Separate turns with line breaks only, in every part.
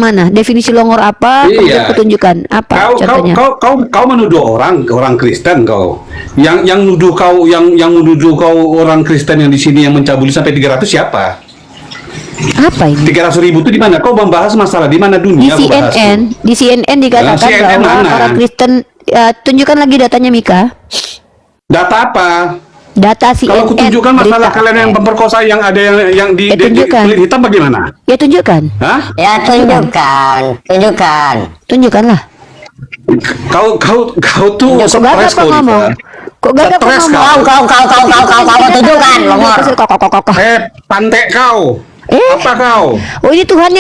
Mana? Definisi longor apa? Kemudian
Iya.
kutunjukkan apa contohnya?
Kau menuduh orang Kristen kau. Yang nuduh kau yang menuduh kau orang Kristen yang di sini yang mencabuli sampai 300 siapa?
Apa ini?
300.000 itu di mana? Kau membahas masalah di mana
Di
dunia kau bahas tuh?
CNN dikatakan
CNN
bahwa
mana?
orang Kristen, tunjukkan lagi datanya Mika.
Data apa?
Data
Kalau
CNN.
kutunjukkan masalah
berita.
kalian yang memperkosa yang ada yang di
tunjukkan.
kulit hitam bagaimana?
Ya tunjukkan.
Hah?
Ya tunjukkan, tunjukkan.
Tunjukkanlah.
Kau tuh
Kok gagap
stres
kau
kau,
ngomong?
Rifa.
Kok gagap kau
Stres
ngomong?
Kau tunjukkan, longor.
Kok.
Pantek kau. Apa kau?
Oh ini Tuhan.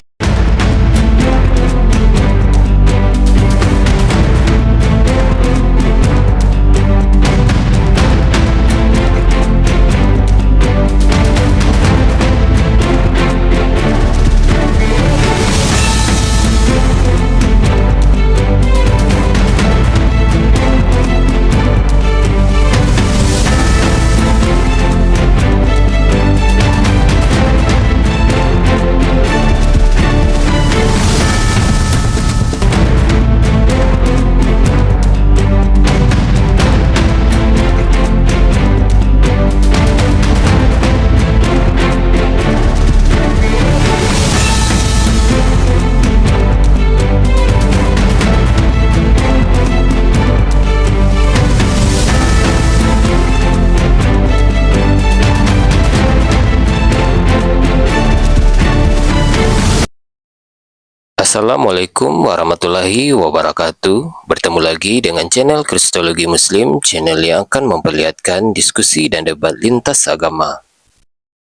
Assalamualaikum warahmatullahi wabarakatuh. Bertemu lagi dengan channel Kristologi Muslim, channel yang akan memperlihatkan diskusi dan debat lintas agama.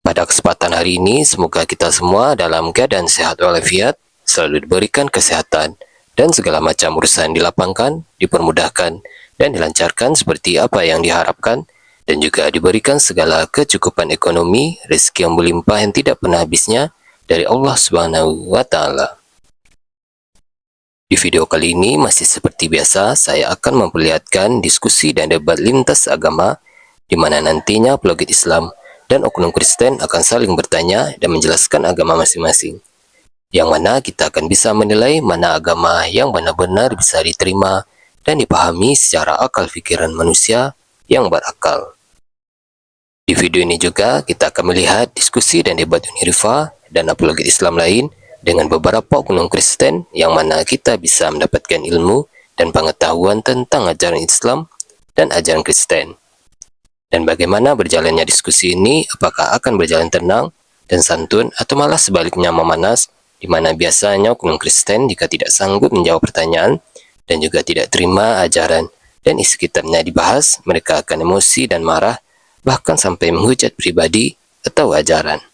Pada kesempatan hari ini, semoga kita semua dalam keadaan sehat walafiat, selalu diberikan kesehatan, dan segala macam urusan dilapangkan, dipermudahkan, dan dilancarkan seperti apa yang diharapkan, dan juga diberikan segala kecukupan ekonomi, rezeki yang berlimpah yang tidak pernah habisnya dari Allah Subhanahu wa Ta'ala. Di video kali ini masih seperti biasa, saya akan memperlihatkan diskusi dan debat lintas agama di mana nantinya apologet Islam dan oknum Kristen akan saling bertanya dan menjelaskan agama masing-masing. Yang mana kita akan bisa menilai mana agama yang benar-benar bisa diterima dan dipahami secara akal pikiran manusia yang berakal. Di video ini juga kita akan melihat diskusi dan debat Unirifa dan apologet Islam lain dengan beberapa oknum Kristen yang mana kita bisa mendapatkan ilmu dan pengetahuan tentang ajaran Islam dan ajaran Kristen. Dan bagaimana berjalannya diskusi ini, apakah akan berjalan tenang dan santun atau malah sebaliknya memanas, di mana biasanya oknum Kristen jika tidak sanggup menjawab pertanyaan dan juga tidak terima ajaran dan isi kitabnya dibahas, mereka akan emosi dan marah, bahkan sampai menghujat pribadi atau ajaran.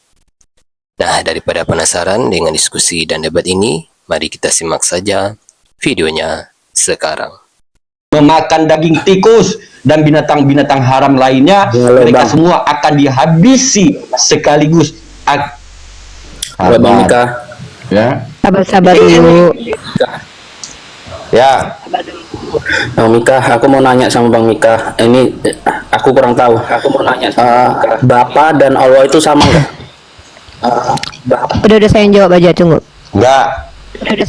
Nah, daripada penasaran dengan diskusi dan debat ini, mari kita simak saja videonya sekarang.
Memakan daging tikus dan binatang-binatang haram lainnya, mereka semua akan dihabisi sekaligus.
Halo Bang Mika.
Ya.
Sabar dulu.
Ya.
Bang Mika, aku mau nanya sama Bang Mika. Ini aku kurang tahu. Aku mau nanya sama Bapa dan Allah itu sama nggak?
Udah saya yang jawab aja, tunggu.
Enggak.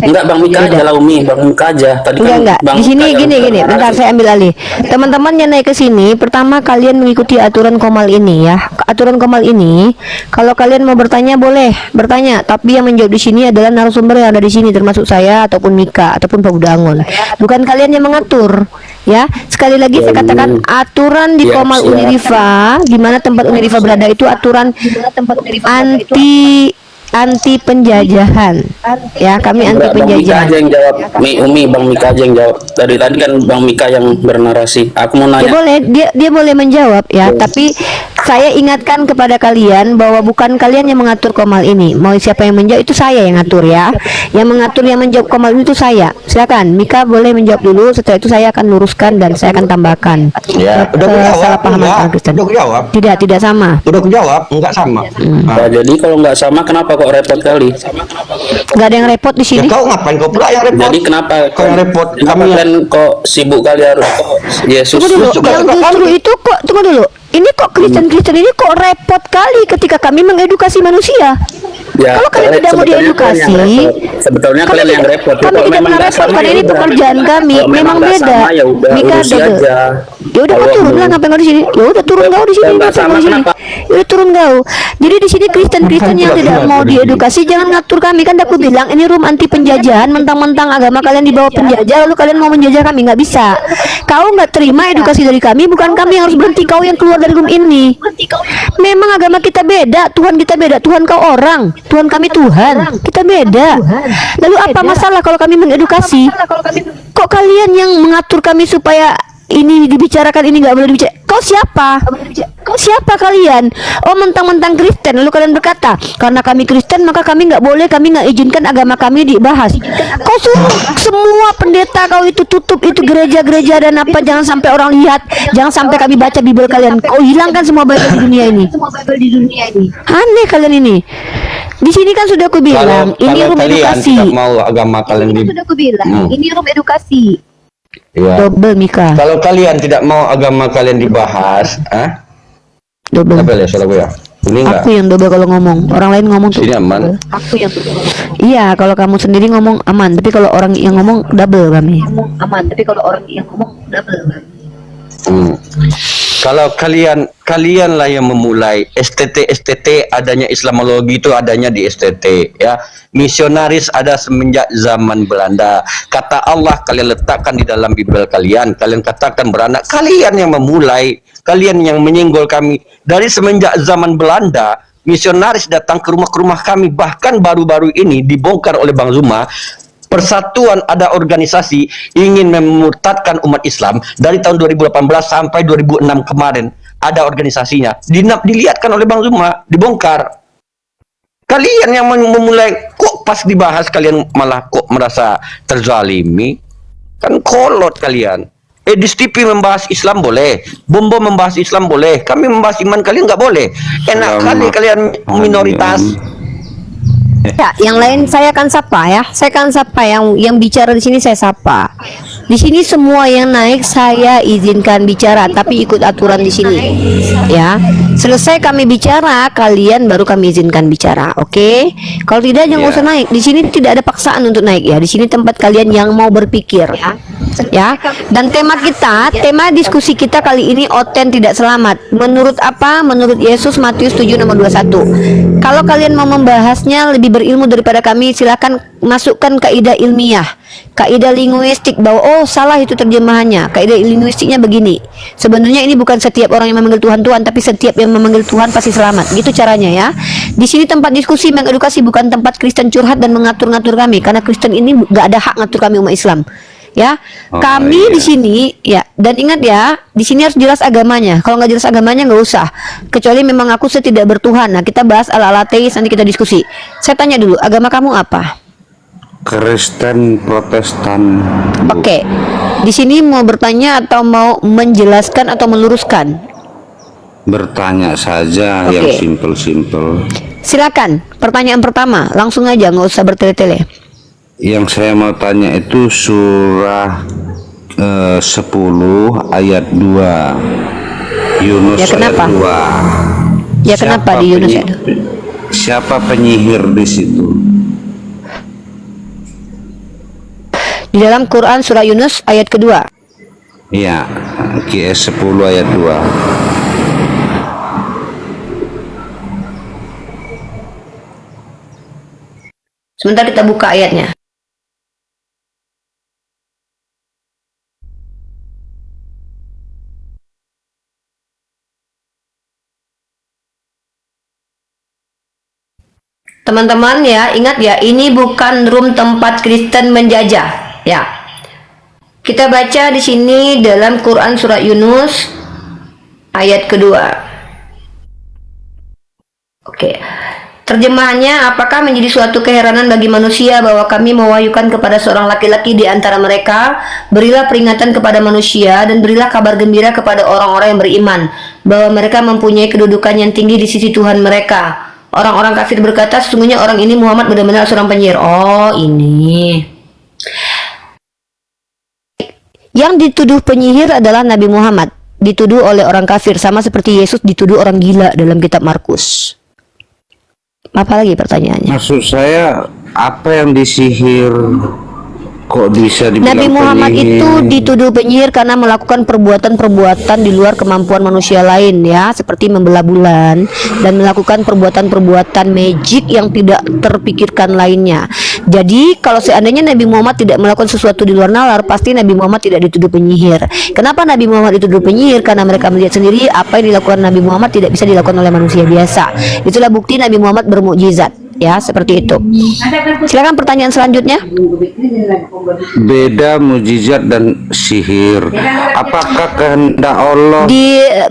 Enggak, Bang Mika aja lah Umi, Bang Mika aja. Tadi
Enggak.
Bang
Di sini
Mika
gini.
yang
Bentar saya ambil alih. Teman-teman yang naik ke sini, pertama kalian mengikuti aturan Komal ini ya. Aturan Komal ini, kalau kalian mau bertanya boleh bertanya, tapi yang menjawab di sini adalah narasumber yang ada di sini, termasuk saya ataupun Mika ataupun Pak Budangun. Bukan kalian yang mengatur. Ya, sekali lagi saya katakan aturan di Komal Unirifa, di mana tempat Unirifa berada itu aturan anti penjajahan. Ya, kami anti
Bang Mika
penjajahan.
aja yang jawab. Umi, Bang Mika aja yang jawab. Dari tadi kan Bang Mika yang bernarasi. Aku mau
Dia
nanya.
boleh, dia boleh menjawab ya, tapi saya ingatkan kepada kalian bahwa bukan kalian yang mengatur Komal ini. Mau siapa yang menjawab itu saya yang ngatur ya. Yang mengatur, yang menjawab Komal ini itu saya. Silakan, Mika boleh menjawab dulu. Setelah itu saya akan luruskan dan saya akan tambahkan.
Ya, udah kujawab.
Salah pahaman
Enggak.
orang Kristen.
Udah kujawab.
Tidak sama.
Udah kujawab, enggak sama.
Nah, jadi kalau nggak sama, kenapa kok repot kali?
Nggak ada yang repot di
Ya
sini.
kau ngapain kau pula yang repot?
Jadi kenapa
kau yang repot?
Kenapa kalian kok sibuk kali harus Yesus?
Tunggu dulu,
suka-
yang
suka
justru
kami.
itu kok, tunggu dulu. Ini kok Kristen ini kok repot kali ketika kami mengedukasi manusia.
Ya,
Kalau kalian tidak mau
sebetulnya
diedukasi,
kalian yang repot. Sebetulnya kalian yang repot.
Kami
Kalau
tidak
memang
pernah
nggak
repot
sama,
karena
ya
ini
udah.
pekerjaan kami.
Kalau
Memang
nggak
beda.
sama, ya udah,
Mika
urusi
double.
aja.
Ya udah kau
Kalau
turun lah,
mau-
ngapain kau di sini? Ya udah turun kau di sini,
Kalau nggak
ngapain kau
sama,
di sini?
kenapa?
Ya udah turun kau. Jadi di sini Kristen-Kristen yang tidak mau diedukasi jangan ngatur kami, kan aku bilang ini room anti penjajahan, mentang-mentang agama kalian di bawah penjajah lalu kalian mau menjajah kami, nggak bisa. Kau nggak terima edukasi dari kami, bukan kami yang harus berhenti, kau yang keluar dari room ini. Memang agama kita beda, Tuhan kita beda, Tuhan kau orang, Tuhan kami Tuhan, kita beda. Lalu apa masalah kalau kami mengedukasi? Kok kalian yang mengatur kami supaya ini dibicarakan, ini nggak boleh dibicarakan? Kau siapa? Kau siapa kalian? Oh, mentang-mentang Kristen lalu kalian berkata karena kami Kristen maka kami nggak boleh, kami nggak izinkan agama kami dibahas. Kau suruh semua pendeta kau itu tutup itu gereja-gereja dan apa, jangan sampai orang lihat, jangan sampai kami baca Bible kalian. Kau hilangkan semua Bible di dunia ini. Aneh kalian ini. Di sini kan sudah aku bilang ini room
kalian
edukasi.
tidak mau agama kalian di
Sudah aku bilang ini room edukasi.
ya.
Double Mika.
Kalau kalian tidak mau agama kalian dibahas,
Double.
apa ya salah gue ya? Ini enggak.
Aku yang double kalau ngomong. Orang lain ngomong tuh.
Sini aman.
Aku yang double. Iya, kalau kamu sendiri ngomong aman, tapi kalau orang yang ngomong double kami. Aman, tapi kalau orang yang ngomong double.
Kalau kalianlah yang memulai STT adanya Islamologi itu adanya di STT ya. Misionaris ada semenjak zaman Belanda. Kata Allah kalian letakkan di dalam Bible kalian. Kalian katakan beranak. Kalian yang memulai, kalian yang menyenggol kami dari semenjak zaman Belanda. Misionaris datang ke rumah kami, bahkan baru-baru ini dibongkar oleh Bang Zuma. Persatuan ada organisasi ingin memurtadkan umat Islam dari tahun 2018 sampai 2006 kemarin ada organisasinya dilihatkan oleh Bang Zuma, dibongkar. Kalian yang memulai, kok pas dibahas kalian malah kok merasa terzalimi, kan kolot kalian. Edis TV membahas Islam boleh, Bombo membahas Islam boleh, kami membahas iman kalian nggak boleh. Enak kali kalian minoritas.
Ya, yang lain saya akan sapa ya. Saya akan sapa yang bicara di sini, saya sapa. Di sini semua yang naik saya izinkan bicara, tapi ikut aturan di sini. Ya. Selesai kami bicara, kalian baru kami izinkan bicara. Oke? Kalau tidak jangan usah naik. Di sini tidak ada paksaan untuk naik ya. Di sini tempat kalian yang mau berpikir. Ya. Dan tema diskusi kita kali ini oten tidak selamat. Menurut apa? Menurut Yesus Matius 7 nomor 21. Kalau kalian mau membahasnya lebih berilmu daripada kami, silakan masukkan kaidah ilmiah, kaidah linguistik bahwa oh salah itu terjemahannya. Kaidah linguistiknya begini. Sebenarnya ini bukan setiap orang yang memanggil Tuhan Tuhan, tapi setiap yang memanggil Tuhan pasti selamat. Gitu caranya ya. Di sini tempat diskusi mengedukasi, bukan tempat Kristen curhat dan mengatur-ngatur kami. Karena Kristen ini nggak ada hak ngatur kami umat Islam. Ya, kami di sini ya, dan ingat ya, di sini harus jelas agamanya. Kalau nggak jelas agamanya nggak usah. Kecuali memang aku tidak bertuhan. Nah, kita bahas ala-ala teis, nanti kita diskusi. Saya tanya dulu, agama kamu apa?
Kristen Protestan.
Oke. Di sini mau bertanya atau mau menjelaskan atau meluruskan?
Bertanya saja
Oke.
yang simpel-simpel.
Silakan. Pertanyaan pertama, langsung aja, nggak usah bertele-tele.
Yang saya mau tanya itu surah 10 ayat 2. Yunus
Ya, kenapa?
ayat 2.
Ya, kenapa di Yunus ayat 2?
Siapa penyihir di situ?
Di dalam Quran surah Yunus ayat kedua.
Iya, QS 10 ayat 2.
Sebentar kita buka ayatnya. Teman-teman ya, ingat ya, ini bukan room tempat Kristen menjajah, ya. Kita baca di sini dalam Quran surat Yunus ayat kedua. Oke. Terjemahannya, apakah menjadi suatu keheranan bagi manusia bahwa kami mewahyukan kepada seorang laki-laki di antara mereka, berilah peringatan kepada manusia dan berilah kabar gembira kepada orang-orang yang beriman bahwa mereka mempunyai kedudukan yang tinggi di sisi Tuhan mereka. Orang-orang kafir berkata, sesungguhnya orang ini Muhammad benar-benar seorang penyihir. Oh, ini. Yang dituduh penyihir adalah Nabi Muhammad. Dituduh oleh orang kafir, sama seperti Yesus dituduh orang gila dalam kitab Markus. Apalagi pertanyaannya?
Maksud saya apa yang disihir kok bisa dibilang
Nabi Muhammad
penyihir?
itu dituduh penyihir karena melakukan perbuatan-perbuatan di luar kemampuan manusia lain ya, seperti membelah bulan dan melakukan perbuatan-perbuatan magic yang tidak terpikirkan lainnya. Jadi kalau seandainya Nabi Muhammad tidak melakukan sesuatu di luar nalar, pasti Nabi Muhammad tidak dituduh penyihir. Kenapa Nabi Muhammad dituduh penyihir? Karena mereka melihat sendiri apa yang dilakukan Nabi Muhammad tidak bisa dilakukan oleh manusia biasa. Itulah bukti Nabi Muhammad bermukjizat. Ya, seperti itu. Silakan pertanyaan selanjutnya.
Beda mujizat dan sihir. Apakah kehendak Allah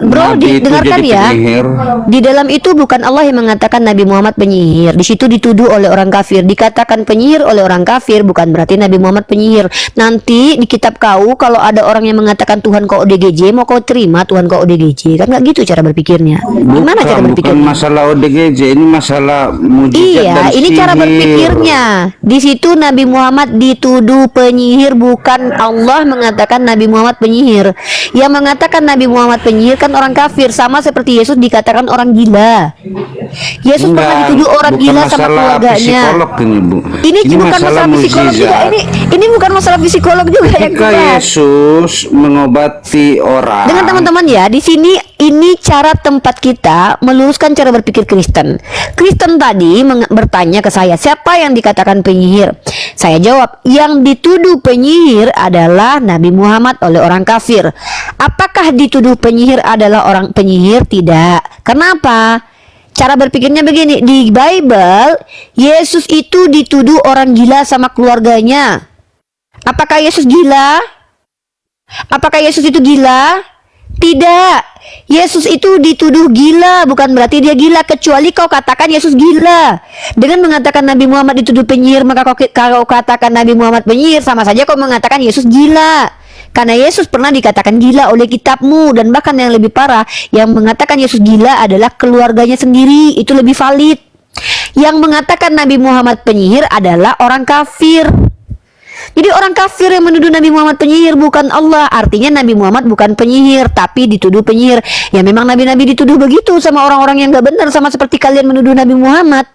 Bro,
Nabi itu
dengarkan
jadi
ya.
penyihir?
Di dalam itu bukan Allah yang mengatakan Nabi Muhammad penyihir. Di situ dituduh oleh orang kafir. Dikatakan penyihir oleh orang kafir, bukan berarti Nabi Muhammad penyihir. Nanti di kitab kau kalau ada orang yang mengatakan Tuhan kau ODGJ, mau kau terima Tuhan kau ODGJ? Kan nggak gitu cara berpikirnya. Gimana cara
Bukan
berpikirnya?
masalah ODGJ, ini masalah mujizat dan
Iya, ini cara
sihir.
berpikirnya. Di situ Nabi Muhammad dituduh penyihir, bukan Allah mengatakan Nabi Muhammad penyihir. Yang mengatakan Nabi Muhammad penyihir kan orang kafir, sama seperti Yesus dikatakan orang gila. Yesus pernah
Enggak,
dituduh orang
bukan
gila sama
masalah
keluarganya.
psikolog ini, Bu.
Ini bukan masalah psikolog juga.
mujizat.
Ini bukan masalah psikolog juga yang
Ketika
dibahas.
Yesus mengobati orang,
Dengan teman-teman ya, di sini ini cara tempat kita meluruskan cara berpikir Kristen. Kristen tadi bertanya ke saya, siapa yang dikatakan penyihir? Saya jawab, yang dituduh penyihir adalah Nabi Muhammad oleh orang kafir. Apakah dituduh penyihir adalah orang penyihir? Tidak. Kenapa? Cara berpikirnya begini, di Bible Yesus itu dituduh orang gila sama keluarganya. Apakah Yesus gila? Apakah Yesus itu gila? Tidak. Yesus itu dituduh gila, bukan berarti dia gila, kecuali kau katakan Yesus gila. Dengan mengatakan Nabi Muhammad dituduh penyihir, maka kau katakan Nabi Muhammad penyihir, sama saja kau mengatakan Yesus gila. Karena Yesus pernah dikatakan gila oleh kitabmu, dan bahkan yang lebih parah, yang mengatakan Yesus gila adalah keluarganya sendiri. Itu lebih valid. Yang mengatakan Nabi Muhammad penyihir adalah orang kafir. Jadi orang kafir yang menuduh Nabi Muhammad penyihir, bukan Allah. Artinya Nabi Muhammad bukan penyihir, tapi dituduh penyihir. Ya memang nabi-nabi dituduh begitu sama orang-orang yang gak benar, sama seperti kalian menuduh Nabi Muhammad.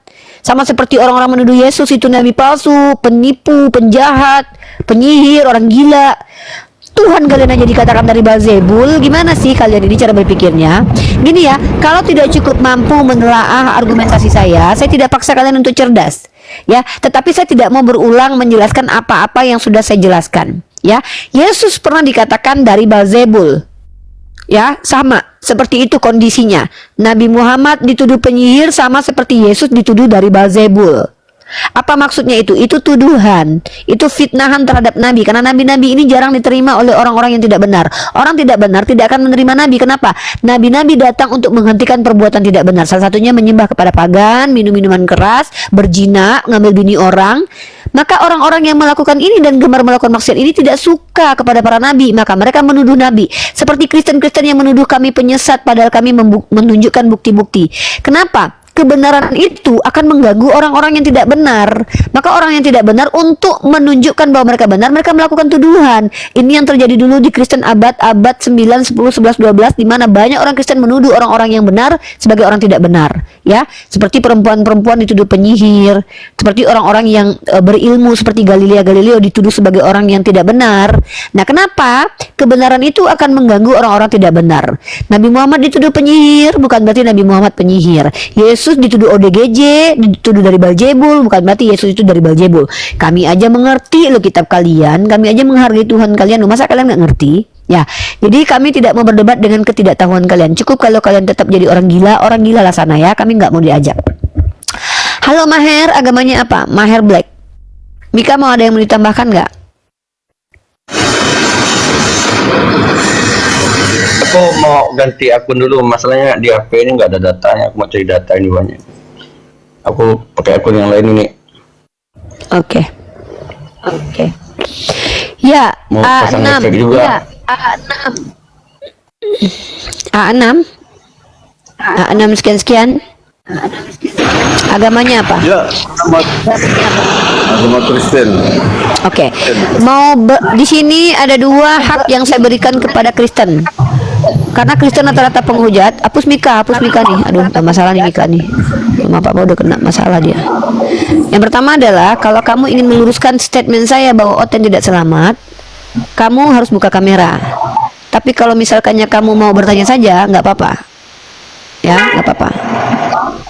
Sama seperti orang-orang menuduh Yesus itu nabi palsu, penipu, penjahat, penyihir, orang gila. Tuhan kalian aja dikatakan dari Beelzebul. Gimana sih kalian ini cara berpikirnya? Gini ya, kalau tidak cukup mampu menelaah argumentasi saya tidak paksa kalian untuk cerdas. Ya, tetapi saya tidak mau berulang menjelaskan apa-apa yang sudah saya jelaskan. Ya, Yesus pernah dikatakan dari Beelzebul. Ya, sama seperti itu kondisinya. Nabi Muhammad dituduh penyihir, sama seperti Yesus dituduh dari Beelzebul. Apa maksudnya itu? Itu tuduhan, itu fitnahan terhadap Nabi. Karena nabi-nabi ini jarang diterima oleh orang-orang yang tidak benar. Orang tidak benar tidak akan menerima Nabi. Kenapa? Nabi-nabi datang untuk menghentikan perbuatan tidak benar. Salah satunya menyembah kepada pagan, minum minuman keras, berzina, ngambil bini orang. Maka orang-orang yang melakukan ini dan gemar melakukan maksiat ini tidak suka kepada para nabi. Maka mereka menuduh Nabi. Seperti Kristen-Kristen yang menuduh kami penyesat, padahal kami menunjukkan bukti-bukti. Kenapa? Kebenaran itu akan mengganggu orang-orang yang tidak benar. Maka orang yang tidak benar, untuk menunjukkan bahwa mereka benar, mereka melakukan tuduhan. Ini yang terjadi dulu di Kristen abad 9, 10, 11, 12, di mana banyak orang Kristen menuduh orang-orang yang benar sebagai orang tidak benar. Ya, seperti perempuan-perempuan dituduh penyihir, seperti orang-orang yang berilmu seperti Galileo dituduh sebagai orang yang tidak benar. Nah, kenapa? Kebenaran itu akan mengganggu orang-orang tidak benar. Nabi Muhammad dituduh penyihir, bukan berarti Nabi Muhammad penyihir. Yesus dituduh ODGJ, dituduh dari Beelzebul, bukan berarti Yesus itu dari Beelzebul. Kami aja mengerti loh kitab kalian, kami aja menghargai Tuhan kalian, masa kalian nggak ngerti? Ya, jadi kami tidak mau berdebat dengan ketidaktahuan kalian. Cukup kalau kalian tetap jadi orang gila lah sana ya, kami nggak mau diajak. Halo Maher, agamanya apa? Maher Black. Mika mau ada yang mau ditambahkan nggak?
Aku mau ganti akun dulu, masalahnya di HP ini nggak ada datanya. Aku mau cari data ini banyak. Aku pakai akun yang lain ini.
Oke. Ya,
Mau pasang
A6
efek juga.
ya, A6 A6 sekian agamanya apa?
Ya, agama Kristen.
Oke. Di sini ada dua hak yang saya berikan kepada Kristen. Karena Kristen rata-rata penghujat. Hapus Mika nih. Aduh, ada masalah nih Mika nih. Sama Pak udah kena masalah dia. Yang pertama adalah kalau kamu ingin meluruskan statement saya bahwa Oten tidak selamat, kamu harus buka kamera. Tapi kalau misalkannya kamu mau bertanya saja, nggak apa-apa. Ya, nggak apa-apa.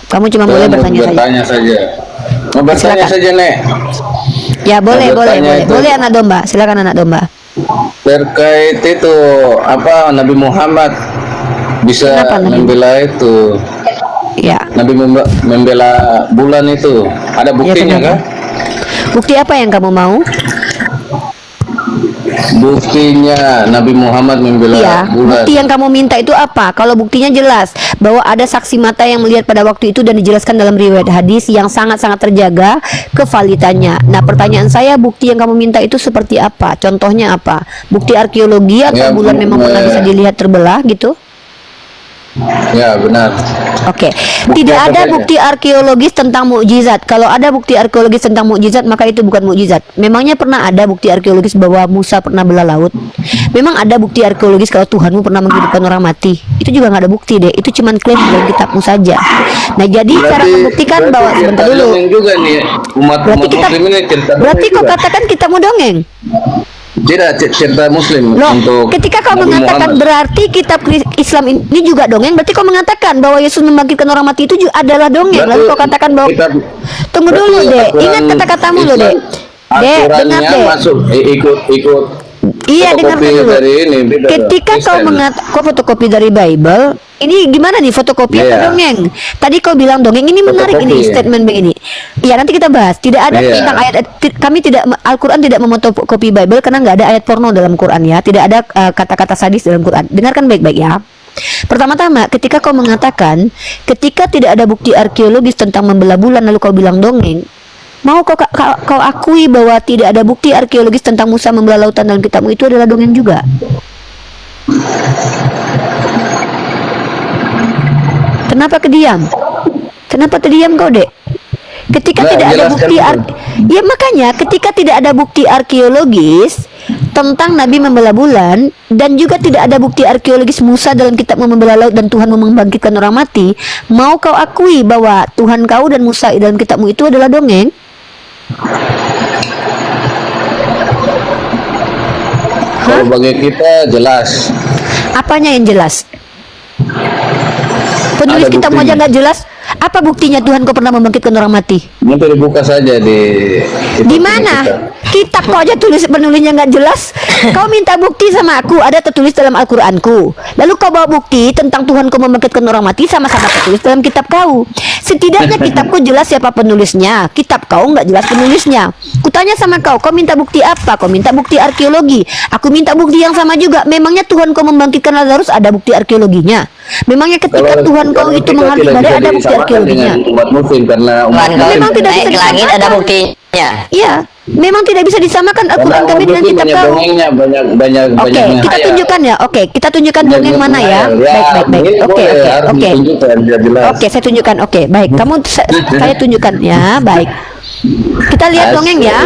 Kamu cuma boleh bertanya saja.
Mau bertanya
Silakan.
saja, Nek.
Ya, boleh.
bertanya itu.
Boleh anak domba. Silakan anak domba.
Terkait itu apa Nabi Muhammad bisa
Kenapa Nabi?
membela itu,
Ya.
Nabi membela bulan itu, ada buktinya
kenapa?
kan?
Bukti apa yang kamu mau?
Buktinya Nabi Muhammad membela
Iya,
bulan.
bukti yang kamu minta itu apa? Kalau buktinya jelas bahwa ada saksi mata yang melihat pada waktu itu dan dijelaskan dalam riwayat hadis yang sangat-sangat terjaga kevalitannya. Nah, pertanyaan saya, bukti yang kamu minta itu seperti apa? Contohnya apa? Bukti arkeologi atau
Ya,
bulan memang pernah bisa dilihat terbelah gitu?
Ya benar.
Oke, tidak
apa
ada
saja?
bukti arkeologis tentang mukjizat. Kalau ada bukti arkeologis tentang mukjizat, maka itu bukan mukjizat. Memangnya pernah ada bukti arkeologis bahwa Musa pernah belah laut? Memang ada bukti arkeologis kalau Tuhanmu pernah menghidupkan orang mati? Itu juga nggak ada bukti deh. Itu cuma klaim dalam kitabmu saja. Nah, jadi cara membuktikan bahwa sebentar dulu.
Dongeng juga nih umat
Berarti kita,
muslim ini cerita
berarti
dongeng
kau
juga.
katakan kita mau dongeng?
Tidak cerita muslim
Loh,
untuk
ketika kau
Nabi
mengatakan
Muhammad.
berarti kitab Islam ini juga dongeng, berarti kau mengatakan bahwa Yesus membangkitkan orang mati itu juga adalah dongeng. Lalu kau katakan bahwa tunggu dulu deh, ingat kata-katamu loh deh. Dek, dengar
Aturannya
deh.
masuk ikut
Iya, dengarkan
fotokopi
dulu.
dari ini, beda
Ketika kau
Kristen.
kau fotokopi dari Bible, ini gimana nih, fotokopi atau
Iya.
dongeng? Tadi kau bilang dongeng, ini menarik
Fotokopi.
ini statement begini. Iya, nanti kita bahas. Tidak ada
Iya.
tentang ayat, kami tidak, Al-Quran tidak memotokopi Bible karena nggak ada ayat porno dalam Quran ya. Tidak ada kata-kata sadis dalam Quran. Dengarkan baik-baik ya. Pertama-tama, ketika kau mengatakan, ketika tidak ada bukti arkeologis tentang membelah bulan, lalu kau bilang dongeng, mau kau akui bahwa tidak ada bukti arkeologis tentang Musa membelah lautan dalam kitabmu, itu adalah dongeng juga. Kenapa kediam? Kenapa terdiam kau, Dek? Ketika
Nah,
tidak ada
jelaskan
bukti
dulu.
ya makanya ketika tidak ada bukti arkeologis tentang Nabi membelah bulan dan juga tidak ada bukti arkeologis Musa dalam kitab membelah laut dan Tuhan membangkitkan orang mati, mau kau akui bahwa Tuhan kau dan Musa dalam kitabmu itu adalah dongeng?
Kalau bagi kita jelas.
Apanya yang jelas? Penulis
Ada
kitabmu aja
buktinya.
nggak jelas. Apa buktinya Tuhan kau pernah membangkitkan orang mati?
Nanti dibuka saja di
Di mana? Kitab kau aja tulis penulisnya nggak jelas. Kau minta bukti sama aku, ada tertulis dalam Al-Quranku. Lalu kau bawa bukti tentang Tuhan kau membangkitkan orang mati sama-sama tertulis dalam kitab kau. Setidaknya kitabku jelas siapa penulisnya. Kitab kau nggak jelas penulisnya. Kutanya sama kau, kau minta bukti apa? Kau minta bukti arkeologi. Aku minta bukti yang sama juga. Memangnya Tuhan kau membangkitkan Lazarus ada bukti arkeologinya? Memangnya ketika Tuhan kau itu menghari badai ada bukti arkeologinya?
Umat muslim karena umat
Tuhan kau
Memang tidak
naik
bisa
ke langit
disamakan.
ada buktinya.
Iya, memang tidak bisa disamakan Al-Quran kami dengan kitab
banyak
kau.
dongengnya, banyak
Oke,
yang
kita
hayal.
tunjukkan ya. Oke, kita tunjukkan
Banyak
dongeng mana ya.
hayal.
Baik.
ini
Oke,
boleh,
oke,
harus
oke.
ditunjukkan, biar jelas.
Oke, saya tunjukkan. Oke, baik. Kamu saya tunjukkan ya. Baik. Kita lihat
Asik.
dongeng ya.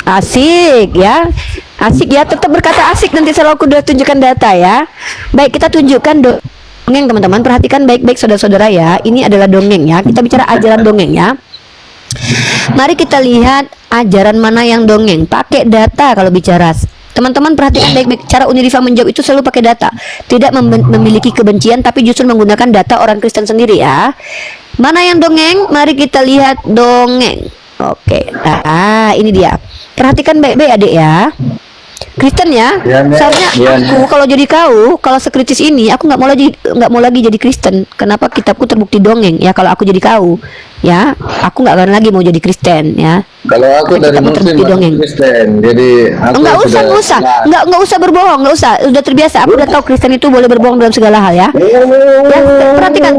Asik ya. Asik ya. Tetap berkata asik nanti selalu aku udah tunjukkan data ya. Baik, kita tunjukkan dongeng teman-teman. Perhatikan baik-baik saudara-saudara ya. Ini adalah dongeng ya. Kita bicara ajaran dongeng ya. Mari kita lihat ajaran mana yang dongeng. Pakai data kalau bicara. Teman-teman perhatikan baik-baik. Cara Unirifa menjawab itu selalu pakai data. Tidak memiliki kebencian, tapi justru menggunakan data orang Kristen sendiri ya. Mana yang dongeng? Mari kita lihat dongeng. Oke. Nah, ini dia. Perhatikan baik-baik adik ya. Kristen ya.
Ya, Nek.
Soalnya
Ya,
aku kalau jadi kau, kalau sekritis ini, aku nggak mau lagi jadi Kristen. Kenapa? Kitabku terbukti dongeng ya. Kalau aku jadi kau, ya, aku nggak akan lagi mau jadi Kristen ya.
Kalau aku
Karena
dari
kitabmu
muslim
terbukti
masuk
dongeng.
Kristen, jadi aku
Enggak usah,
sudah-
enggak usah. Enggak usah berbohong, enggak usah. Udah terbiasa. Aku udah tahu Kristen itu boleh berbohong dalam segala hal ya. Ya, perhatikan.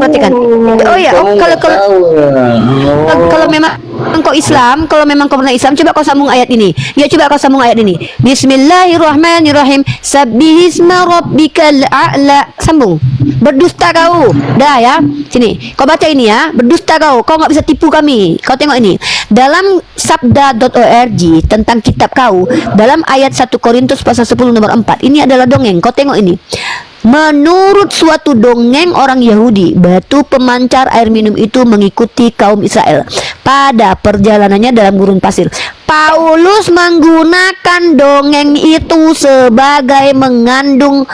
Oh ya,
Kamu nggak tahu ya.
kalau memang kau Islam, kalau memang kau pernah Islam, coba kau sambung ayat ini. Ya, coba kau sambung ayat ini. Bismillahirrahmanirrahim. Sabbihisma rabbikal a'la. Sambung. Berdusta kau. Dah ya. Sini. Kau baca ini ya. Berdusta kau. Kau nggak bisa tipu kami. Kau tengok ini. Dalam sabda.org tentang kitab kau, dalam ayat 1 Korintus pasal 10 nomor 4. Ini adalah dongeng. Kau tengok ini. Menurut suatu dongeng orang Yahudi, batu pemancar air minum itu mengikuti kaum Israel pada perjalanannya dalam gurun pasir. Paulus menggunakan dongeng itu sebagai mengandung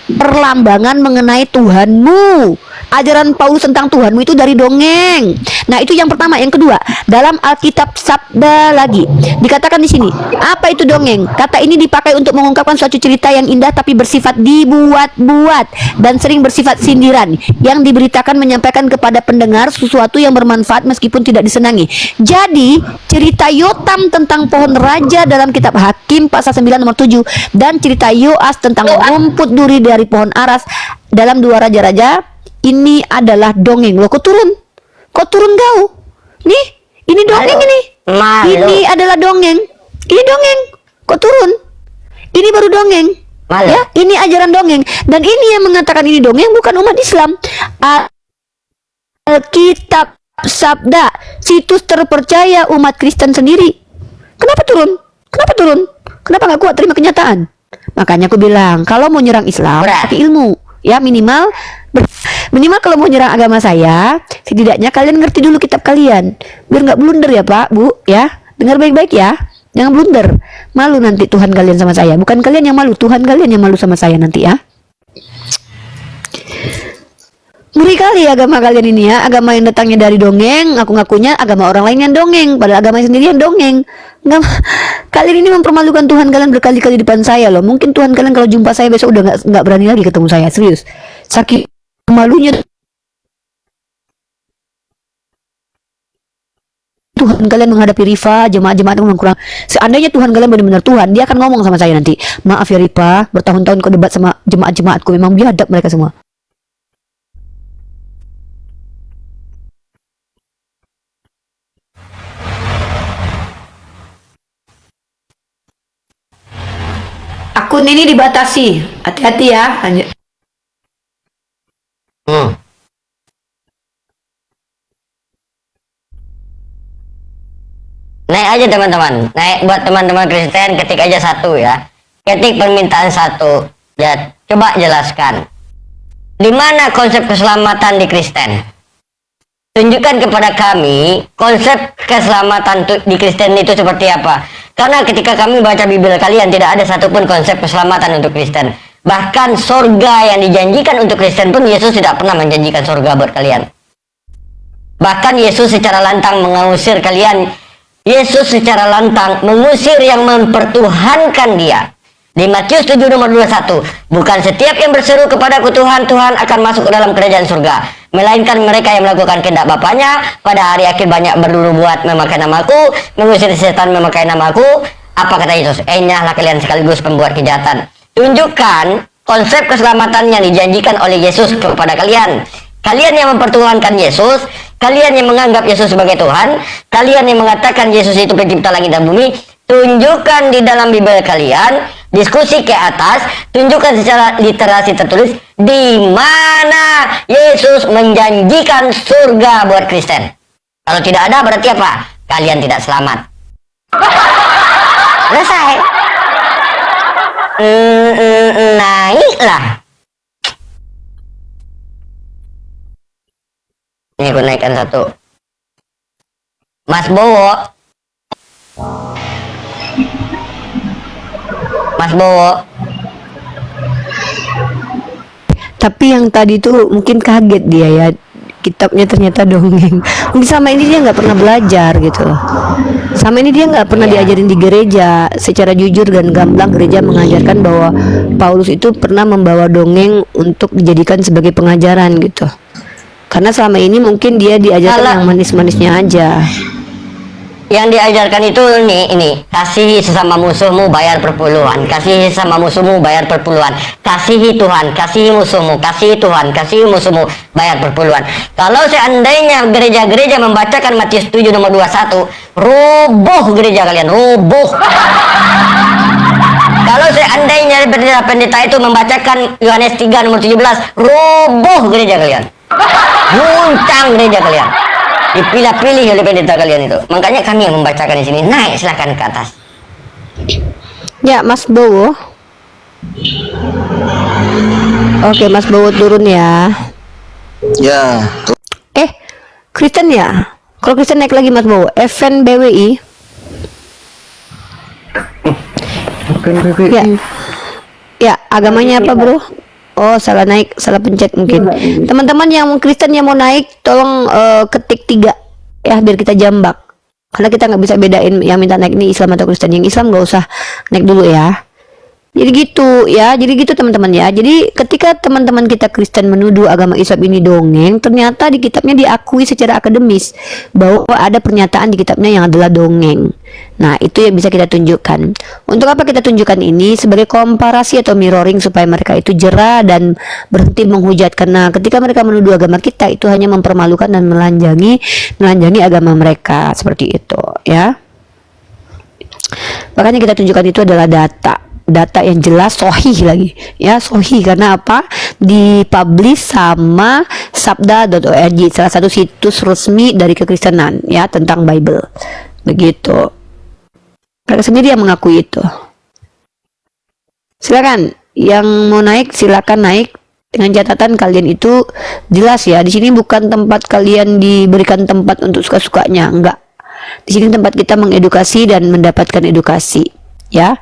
perlambangan mengenai Tuhanmu. Ajaran Paulus tentang Tuhanmu itu dari dongeng. Nah, itu yang pertama. Yang kedua, dalam Alkitab Sabda lagi dikatakan di sini, apa itu dongeng? Kata ini dipakai untuk mengungkapkan suatu cerita yang indah tapi bersifat dibuat-buat dan sering bersifat sindiran yang diberitakan menyampaikan kepada pendengar sesuatu yang bermanfaat meskipun tidak disenangi. Jadi, cerita Yotam tentang pohon raja dalam kitab Hakim pasal 9 nomor 7 dan cerita Yoas tentang rumput duri dari pohon aras dalam 2 Raja-Raja ini adalah dongeng. Loh, kok turun kau? Nih, ini dongeng. Ini
Malu.
ini adalah dongeng. Ini dongeng. Kok turun? Ini baru dongeng.
Malu.
Ya, ini ajaran dongeng. Dan ini yang mengatakan ini dongeng bukan umat Islam. Alkitab Sabda, situs terpercaya umat Kristen sendiri. Kenapa turun? Kenapa nggak kuat terima kenyataan? Makanya aku bilang, kalau mau nyerang Islam,
Berat.
pakai ilmu. Ya, minimal kalau mau nyerang agama saya, setidaknya kalian ngerti dulu kitab kalian, biar nggak blunder ya Pak, Bu, ya. Dengar baik-baik ya, jangan blunder. Malu nanti Tuhan kalian sama saya, bukan kalian yang malu, Tuhan kalian yang malu sama saya nanti ya. Ngeri kali agama kalian ini ya, agama yang datangnya dari dongeng, ngaku-ngakunya agama orang lain yang dongeng, padahal agama sendiri yang dongeng. Nggak, kalian ini mempermalukan Tuhan kalian berkali-kali di depan saya loh. Mungkin Tuhan kalian kalau jumpa saya besok udah nggak berani lagi ketemu saya, serius. Saking malunya Tuhan kalian menghadapi Rifa, jemaat-jemaat yang kurang. Seandainya Tuhan kalian benar-benar Tuhan, dia akan ngomong sama saya nanti, maaf ya Rifa, bertahun-tahun kau debat sama jemaat-jemaatku, memang biadab mereka semua. Akun ini dibatasi, hati-hati ya. Lanjut.
Naik aja teman-teman. Naik buat teman-teman Kristen, ketik aja 1 ya. Ketik permintaan 1. Ya, coba jelaskan. Di mana konsep keselamatan di Kristen? Tunjukkan kepada kami konsep keselamatan di Kristen itu seperti apa. Karena ketika kami baca Bible kalian tidak ada satupun konsep keselamatan untuk Kristen. Bahkan sorga yang dijanjikan untuk Kristen pun Yesus tidak pernah menjanjikan sorga buat kalian. Bahkan Yesus secara lantang mengusir kalian. Yesus secara lantang mengusir yang mempertuhankan dia. Di Matius 7 nomor 21, bukan setiap yang berseru kepadaku Tuhan, Tuhan akan masuk ke dalam kerajaan surga, melainkan mereka yang melakukan kehendak Bapaknya. Pada hari akhir banyak bernubuat memakai namaku, mengusir setan memakai namaku. Apa kata Yesus? Enyahlah kalian sekaligus pembuat kejahatan. Tunjukkan konsep keselamatan yang dijanjikan oleh Yesus kepada kalian. Kalian yang mempertuhankan Yesus, kalian yang menganggap Yesus sebagai Tuhan, kalian yang mengatakan Yesus itu pencipta langit dan bumi, tunjukkan di dalam Bible kalian, diskusi ke atas, tunjukkan secara literasi tertulis di mana Yesus menjanjikan surga buat Kristen. Kalau tidak ada berarti apa? Kalian tidak selamat. Selesai. Naiklah. Ini aku naikkan 1. Mas Bowo. Mas Bowo.
Tapi yang tadi tuh mungkin kaget dia ya, kitabnya ternyata dongeng. Mungkin sama ini dia nggak pernah belajar gitu loh. Sama ini dia nggak pernah diajarin di gereja. Secara jujur dan gamblang gereja mengajarkan bahwa Paulus itu pernah membawa dongeng untuk dijadikan sebagai pengajaran gitu. Karena selama ini mungkin dia diajarkan yang manis-manisnya aja.
Yang diajarkan itu ini kasihi sesama musuhmu, bayar perpuluhan. Kasihi sesama musuhmu, bayar perpuluhan. Kasihi Tuhan, kasihi musuhmu. Kasihi Tuhan, kasihi musuhmu, bayar perpuluhan. Kalau seandainya gereja-gereja membacakan Matius 7 nomor 21, roboh gereja kalian, roboh. Kalau seandainya pendeta itu membacakan Yohanes 3 nomor 17, roboh gereja kalian. Guncang gereja kalian. Dipilih-pilih oleh pendeta kalian itu. Makanya kami yang membacakan di sini. Naik silakan ke atas.
Ya, Mas Bowo. Oke, Mas Bowo turun ya.
Ya,
Kristen ya? Kalau Kristen naik lagi Mas Bowo. Event BWI. Ya. Ya, agamanya apa, Bro? Oh, salah naik, salah pencet mungkin. Teman-teman yang Kristen yang mau naik, tolong ketik 3 ya, biar kita jambak. Karena kita nggak bisa bedain yang minta naik ini Islam atau Kristen. Yang Islam nggak usah naik dulu ya. Jadi gitu ya, jadi gitu teman-teman ya. Jadi ketika teman-teman kita Kristen menuduh agama Islam ini dongeng, ternyata di kitabnya diakui secara akademis bahwa ada pernyataan di kitabnya yang adalah dongeng. Nah, itu yang bisa kita tunjukkan. Untuk apa kita tunjukkan ini? Sebagai komparasi atau mirroring supaya mereka itu jera dan berhenti menghujat. Karena ketika mereka menuduh agama kita itu hanya mempermalukan dan melanjangi agama mereka, seperti itu ya. Makanya kita tunjukkan itu adalah data yang jelas, sohih lagi ya, sohih karena apa, dipublish sama sabda.org, salah satu situs resmi dari kekristenan ya tentang Bible, begitu. Mereka sendiri yang mengakui itu. Silakan yang mau naik, silakan naik dengan catatan kalian itu jelas ya. Di sini bukan tempat kalian diberikan tempat untuk suka-sukanya, enggak. Di sini tempat kita mengedukasi dan mendapatkan edukasi ya.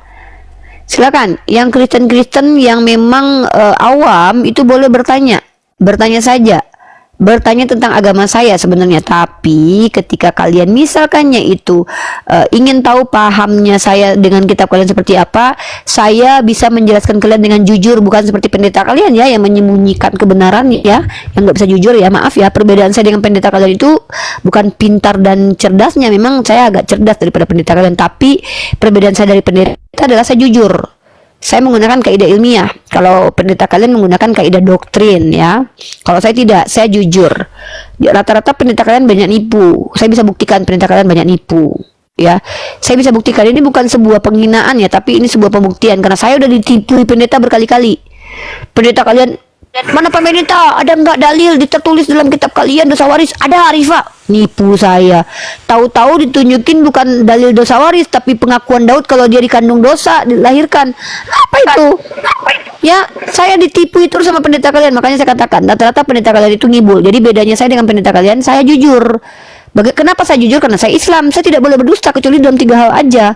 Silakan yang Kristen-Kristen yang memang awam itu boleh bertanya saja, bertanya tentang agama saya sebenarnya. Tapi ketika kalian misalkannya itu ingin tahu pahamnya saya dengan kitab kalian seperti apa, saya bisa menjelaskan kalian dengan jujur, bukan seperti pendeta kalian ya yang menyembunyikan kebenaran ya, yang nggak bisa jujur ya. Maaf ya, perbedaan saya dengan pendeta kalian itu bukan pintar dan cerdasnya, memang saya agak cerdas daripada pendeta kalian, tapi perbedaan saya dari pendeta adalah saya jujur. Saya menggunakan kaidah ilmiah. Kalau pendeta kalian menggunakan kaidah doktrin ya. Kalau saya tidak, saya jujur. Rata-rata pendeta kalian banyak nipu. Saya bisa buktikan pendeta kalian banyak nipu ya. Saya bisa buktikan ini bukan sebuah penghinaan ya, tapi ini sebuah pembuktian karena saya udah ditipu pendeta berkali-kali. Pendeta kalian, mana Pak Pendeta, ada nggak dalil tertulis dalam kitab kalian dosa waris? Ada, Arifah. Nipu saya. Tahu-tahu ditunjukin bukan dalil dosa waris, tapi pengakuan Daud kalau dia dikandung dosa, dilahirkan. Apa itu? Ya, saya ditipu itu sama pendeta kalian. Makanya saya katakan, rata-rata pendeta kalian itu ngibul. Jadi bedanya saya dengan pendeta kalian, saya jujur. Kenapa saya jujur? Karena saya Islam. Saya tidak boleh berdusta kecuali dalam 3 hal aja.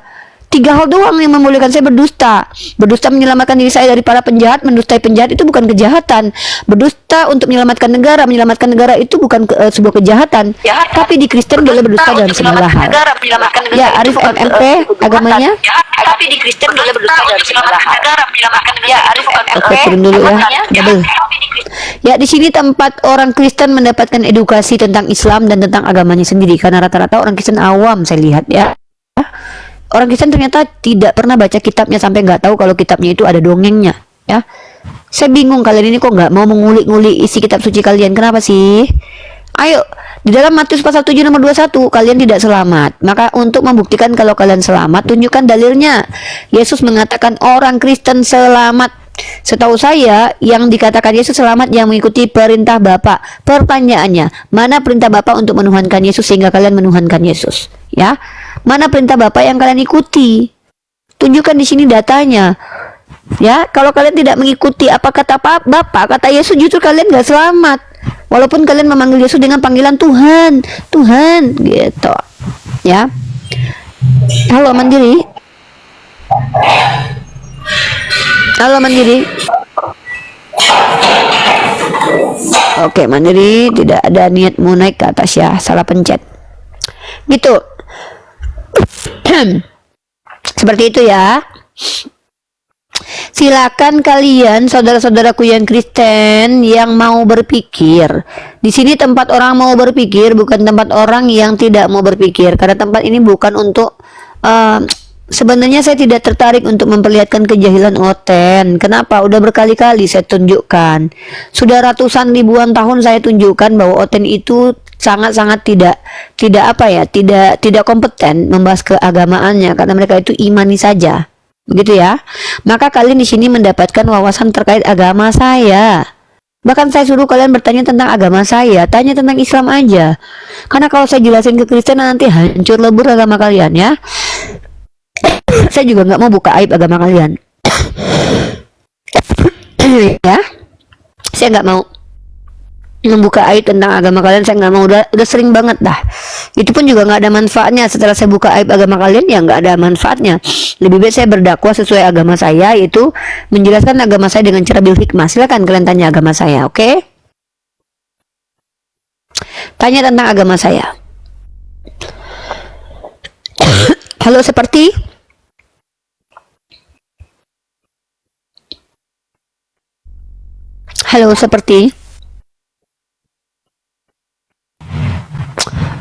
3 hal doang yang membolehkan saya berdusta. Berdusta menyelamatkan diri saya dari para penjahat. Mendustai penjahat itu bukan kejahatan. Berdusta untuk menyelamatkan negara. Menyelamatkan negara itu bukan sebuah kejahatan. Tapi di Kristen boleh berdusta dalam segala hal. Ya, Arif MMP agamanya.
Tapi di Kristen boleh berdusta dalam segala hal. Ya, Arif MMP.
Oke, turun dulu ya. Double. Ya, di sini tempat orang Kristen mendapatkan edukasi tentang Islam dan tentang agamanya sendiri. Karena rata-rata orang Kristen awam saya lihat ya. Orang Kristen ternyata tidak pernah baca kitabnya sampai nggak tahu kalau kitabnya itu ada dongengnya ya. Saya bingung kalian ini kok nggak mau mengulik-ngulik isi kitab suci kalian. Kenapa sih? Ayo, di dalam Matius pasal 7 nomor 21 kalian tidak selamat. Maka untuk membuktikan kalau kalian selamat, tunjukkan dalilnya. Yesus mengatakan orang Kristen selamat. Setahu saya yang dikatakan Yesus selamat yang mengikuti perintah Bapa. Pertanyaannya, mana perintah Bapa untuk menuhankan Yesus sehingga kalian menuhankan Yesus? Ya, mana perintah Bapa yang kalian ikuti? Tunjukkan di sini datanya. Ya, kalau kalian tidak mengikuti apa kata Bapa, kata Yesus, justru kalian nggak selamat. Walaupun kalian memanggil Yesus dengan panggilan Tuhan, Tuhan, gitu. Ya. Halo Mandiri. Halo Mandiri. Oke, Mandiri tidak ada niat mau naik ke atas ya, salah pencet. Gitu. Seperti itu ya. Silakan kalian saudara-saudaraku yang Kristen yang mau berpikir. Di sini tempat orang mau berpikir, bukan tempat orang yang tidak mau berpikir. Karena tempat ini bukan untuk sebenarnya saya tidak tertarik untuk memperlihatkan kejahilan Oten. Kenapa? Udah berkali-kali saya tunjukkan. Sudah ratusan ribuan tahun saya tunjukkan bahwa Oten itu sangat-sangat tidak kompeten membahas keagamaannya karena mereka itu imani saja. Begitu ya. Maka kalian di sini mendapatkan wawasan terkait agama saya. Bahkan saya suruh kalian bertanya tentang agama saya, tanya tentang Islam aja. Karena kalau saya jelasin ke Kristen nanti hancur lebur agama kalian ya. Saya juga nggak mau buka aib agama kalian. Ya, saya nggak mau membuka aib tentang agama kalian, saya nggak mau, udah sering banget dah. Itu pun juga nggak ada manfaatnya. Setelah saya buka aib agama kalian, ya nggak ada manfaatnya. Lebih baik saya berdakwah sesuai agama saya, yaitu menjelaskan agama saya dengan cara bil hikmah. Silakan kalian tanya agama saya, oke? Tanya tentang agama saya. Halo, seperti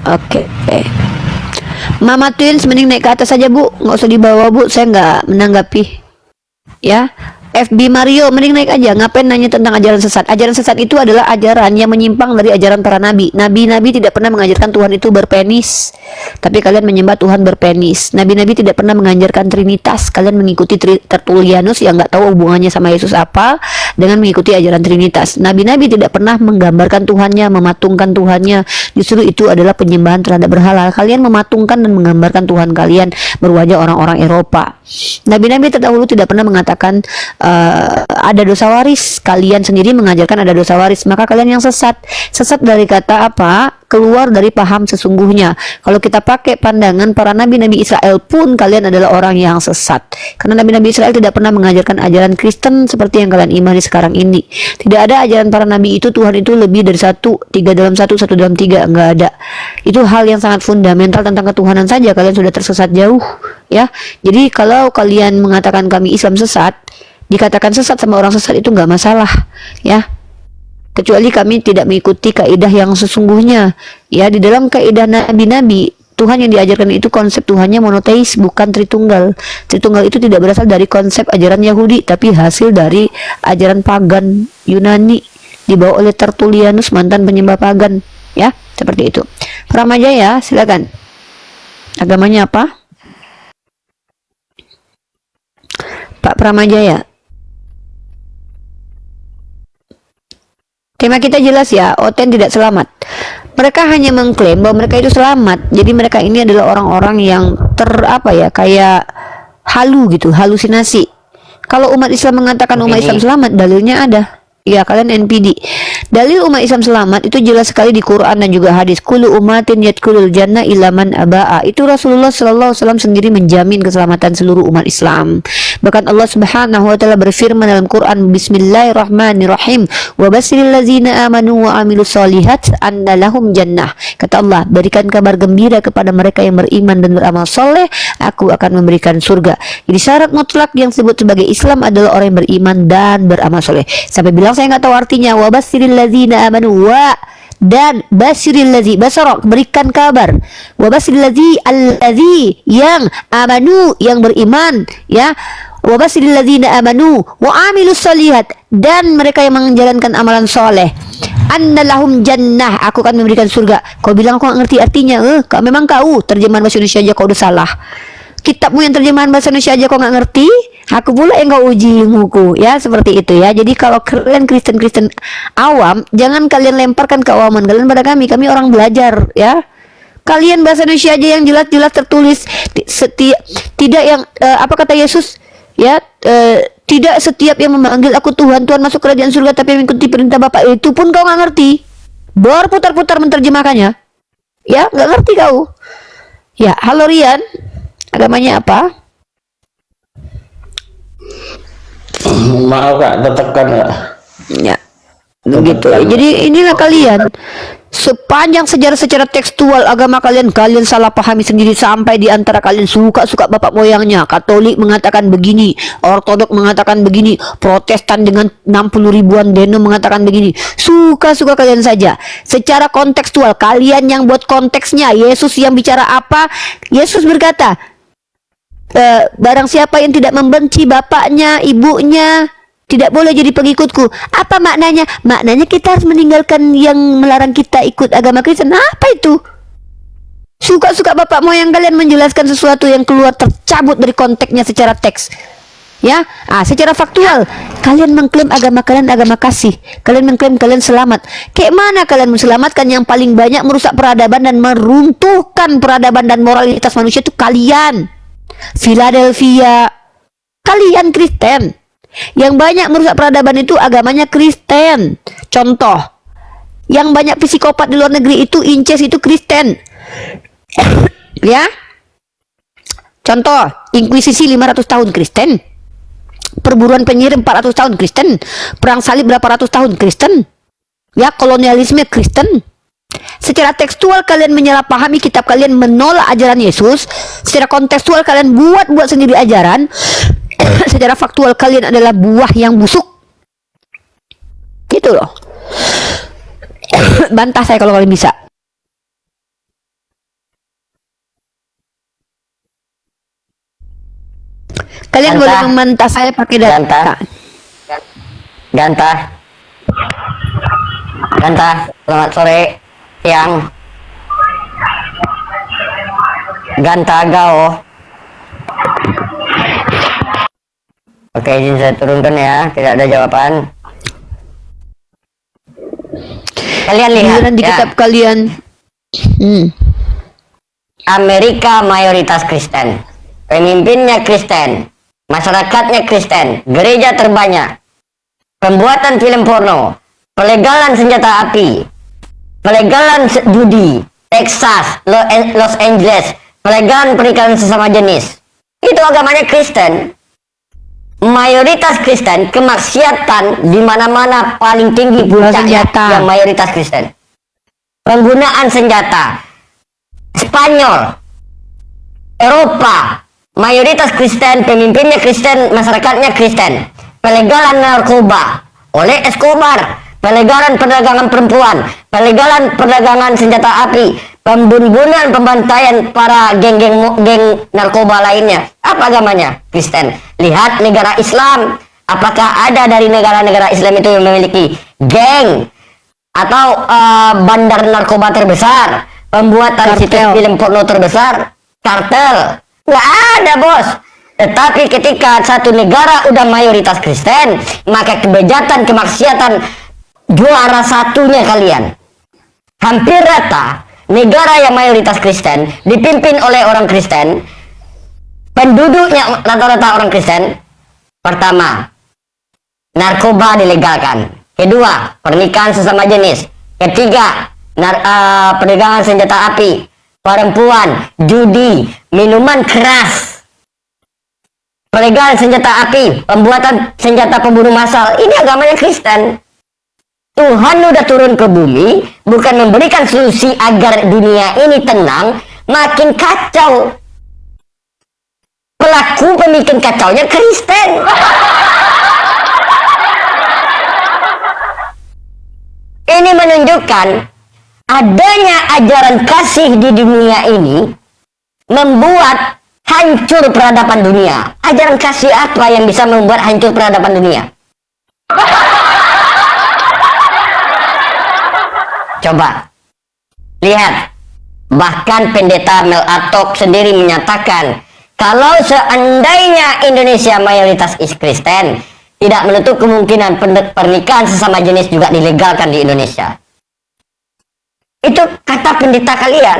Oke. Mama Twins mending naik ke atas saja, Bu, nggak usah dibawa, Bu, saya nggak menanggapi. Ya, FB Mario mending naik aja, ngapain nanya tentang ajaran sesat? Ajaran sesat itu adalah ajaran yang menyimpang dari ajaran para nabi. Nabi-nabi tidak pernah mengajarkan Tuhan itu berpenis, tapi kalian menyembah Tuhan berpenis. Nabi-nabi tidak pernah mengajarkan Trinitas, kalian mengikuti Tertullianus yang nggak tahu hubungannya sama Yesus apa dengan mengikuti ajaran Trinitas. Nabi-nabi tidak pernah menggambarkan Tuhannya, mematungkan Tuhannya, justru itu adalah penyembahan terhadap berhala. Kalian mematungkan dan menggambarkan Tuhan kalian berwajah orang-orang Eropa. Nabi-nabi terdahulu tidak pernah mengatakan ada dosa waris. Kalian sendiri mengajarkan ada dosa waris, maka kalian yang sesat. Sesat dari kata apa? Keluar dari paham sesungguhnya. Kalau kita pakai pandangan para nabi-nabi Israel pun, kalian adalah orang yang sesat. Karena nabi-nabi Israel tidak pernah mengajarkan ajaran Kristen seperti yang kalian imani sekarang ini. Tidak ada ajaran para nabi itu Tuhan itu lebih dari satu, tiga dalam satu, satu dalam tiga, enggak ada. Itu hal yang sangat fundamental tentang ketuhanan saja kalian sudah tersesat jauh, ya. Jadi kalau kalian mengatakan kami Islam sesat, dikatakan sesat sama orang sesat itu nggak masalah, ya. Kecuali kami tidak mengikuti kaidah yang sesungguhnya, ya. Di dalam kaidah nabi-nabi, Tuhan yang diajarkan itu konsep Tuhannya monoteis, bukan Tritunggal. Tritunggal itu tidak berasal dari konsep ajaran Yahudi, tapi hasil dari ajaran pagan Yunani dibawa oleh Tertullianus, mantan penyembah pagan, ya. Seperti itu. Pramajaya, silakan. Agamanya apa? Pak Pramajaya. Tema kita jelas ya, Oten tidak selamat. Mereka hanya mengklaim bahwa mereka itu selamat. Jadi mereka ini adalah orang-orang yang kayak halu gitu, halusinasi. Kalau umat Islam mengatakan umat Islam selamat, dalilnya ada. Ya, kalian NPD. Dalil umat Islam selamat itu jelas sekali di Quran dan juga hadis. Kullu umatin yadkhulul jannah illa man abaa. Itu Rasulullah sallallahu alaihi wasallam sendiri menjamin keselamatan seluruh umat Islam. Bahkan Allah Subhanahu wa taala berfirman dalam Quran, Bismillahirrahmanirrahim, wa basyiril ladzina amanu wa amilus solihat anna lahum jannah. Kata Allah, berikan kabar gembira kepada mereka yang beriman dan beramal soleh, aku akan memberikan surga. Jadi syarat mutlak yang disebut sebagai Islam adalah orang yang beriman dan beramal soleh. Sampai bilang saya nggak tahu artinya, wa basyiril ladzina amanu wa dan basyiril ladzi basarok, berikan kabar, wa basyiril ladzi yang amanu, yang beriman, ya, wa basyiril ladzina amanu wa amilus solihat, dan mereka yang menjalankan amalan soleh, annalahum jannah, aku akan memberikan surga. Kau bilang kau nggak ngerti artinya, memang kau terjemahan bahasa Indonesia aja kau udah salah. Kitabmu yang terjemahan bahasa Indonesia aja kau nggak ngerti, aku pula yang kau uji ilmuku, ya. Seperti itu, ya. Jadi kalau kalian Kristen awam, jangan kalian lemparkan keawaman kalian pada kami orang belajar, ya. Kalian bahasa Indonesia aja yang jelas-jelas tertulis, tidak yang apa kata Yesus, ya, tidak setiap yang memanggil aku Tuhan, Tuhan masuk kerajaan surga, tapi yang mengikuti perintah Bapa, itu pun kau nggak ngerti. Berputar-putar menerjemahkannya, ya, nggak ngerti kau. Ya, halo Rian, agamanya apa?
Maaf Kak, tertekan Kak.
Ya, begitu. Jadi inilah kalian, sepanjang sejarah secara tekstual agama kalian salah pahami sendiri, sampai di antara kalian suka bapak moyangnya. Katolik mengatakan begini, Ortodok mengatakan begini, Protestan dengan 60 ribuan denom mengatakan begini. Suka kalian saja. Secara kontekstual, kalian yang buat konteksnya. Yesus yang bicara apa? Yesus berkata, barang siapa yang tidak membenci bapaknya, ibunya, tidak boleh jadi pengikutku. Apa maknanya? Maknanya kita harus meninggalkan yang melarang kita ikut agama Kristen. Apa itu? Suka bapak moyang kalian menjelaskan sesuatu yang keluar tercabut dari konteksnya secara teks, ya. Secara faktual, kalian mengklaim agama kalian agama kasih, kalian mengklaim kalian selamat. Kayak mana kalian menselamatkan? Yang paling banyak merusak peradaban dan meruntuhkan peradaban dan moralitas manusia itu kalian. Philadelphia, kalian Kristen. Yang banyak merusak peradaban itu agamanya Kristen. Contoh, yang banyak psikopat di luar negeri itu incest itu Kristen. Ya. Contoh, inkuisisi 500 tahun Kristen. Perburuan penyihir 400 tahun Kristen. Perang salib berapa ratus tahun Kristen. Ya, kolonialisme Kristen. Secara tekstual kalian menyalahpahami kitab, kalian menolak ajaran Yesus. Secara kontekstual kalian buat sendiri ajaran. Secara faktual kalian adalah buah yang busuk. Gitu loh. Bantah saya kalau kalian bisa. Kalian
Ganta.
boleh membantah saya pakai data.
Ganta, selamat sore, yang Ganta Gao. Oke, izin saya turunkan ya, tidak ada jawaban. Kalian lihat
Giliran di
ya,
kitab kalian.
Amerika mayoritas Kristen, pemimpinnya Kristen, masyarakatnya Kristen, gereja terbanyak, pembuatan film porno, pelegalan senjata api, pelegalan judi, Texas, Los Angeles, pelegalan pernikahan sesama jenis. Itu agamanya Kristen. Mayoritas Kristen, kemaksiatan di mana-mana paling tinggi puncaknya
senjata.
yang mayoritas Kristen. Penggunaan senjata, Spanyol, Eropa, mayoritas Kristen, pemimpinnya Kristen, masyarakatnya Kristen. Pelegalan narkoba oleh Escobar, pelegalan perdagangan perempuan, pelegalan perdagangan senjata api, pembunuhan, pembantaian para geng narkoba lainnya. Apa agamanya? Kristen. Lihat negara Islam, apakah ada dari negara-negara Islam itu yang memiliki geng atau bandar narkoba terbesar, pembuatan situs film porno terbesar, kartel? Nggak ada, bos. Tetapi ketika satu negara udah mayoritas Kristen, maka kebejatan, kemaksiatan juara satunya kalian. Hampir rata negara yang mayoritas Kristen dipimpin oleh orang Kristen, penduduknya rata-rata orang Kristen. Pertama, narkoba dilegalkan. Kedua, pernikahan sesama jenis. Ketiga, perdagangan senjata api, perempuan, judi, minuman keras, pelegalan senjata api, pembuatan senjata pembunuh massal. Ini agamanya Kristen. Tuhan udah turun ke bumi bukan memberikan solusi agar dunia ini tenang, makin kacau. Pelaku pembikin kacaunya Kristen. Ini menunjukkan adanya ajaran kasih di dunia ini membuat hancur peradaban dunia. Ajaran kasih apa yang bisa membuat hancur peradaban dunia? Coba lihat, bahkan pendeta Mel Atok sendiri menyatakan kalau seandainya Indonesia mayoritas Kristen, tidak menutup kemungkinan pernikahan sesama jenis juga dilegalkan di Indonesia. Itu kata pendeta kalian.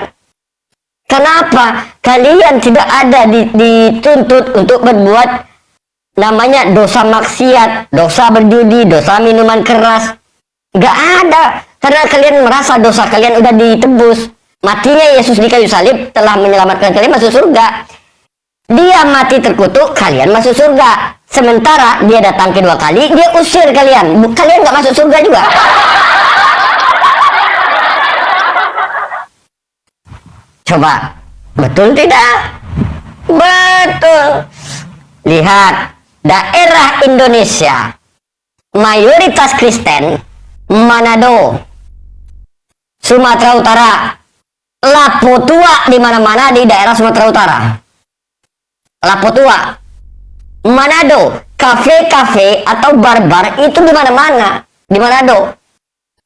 Kenapa kalian tidak ada dituntut untuk berbuat namanya dosa maksiat, dosa berjudi, dosa minuman keras? Gak ada. Karena kalian merasa dosa kalian udah ditebus. Matinya Yesus di kayu salib telah menyelamatkan kalian masuk surga. Dia mati terkutuk, kalian masuk surga. Sementara dia datang kedua kali, dia usir kalian. Kalian gak masuk surga juga. Coba, betul tidak? Betul. Lihat, daerah Indonesia mayoritas Kristen, Manado, Sumatera Utara, Lapo Tua di mana-mana di daerah Sumatera Utara. Lapo Tua, Manado, kafe-kafe atau bar-bar itu di mana-mana di Manado.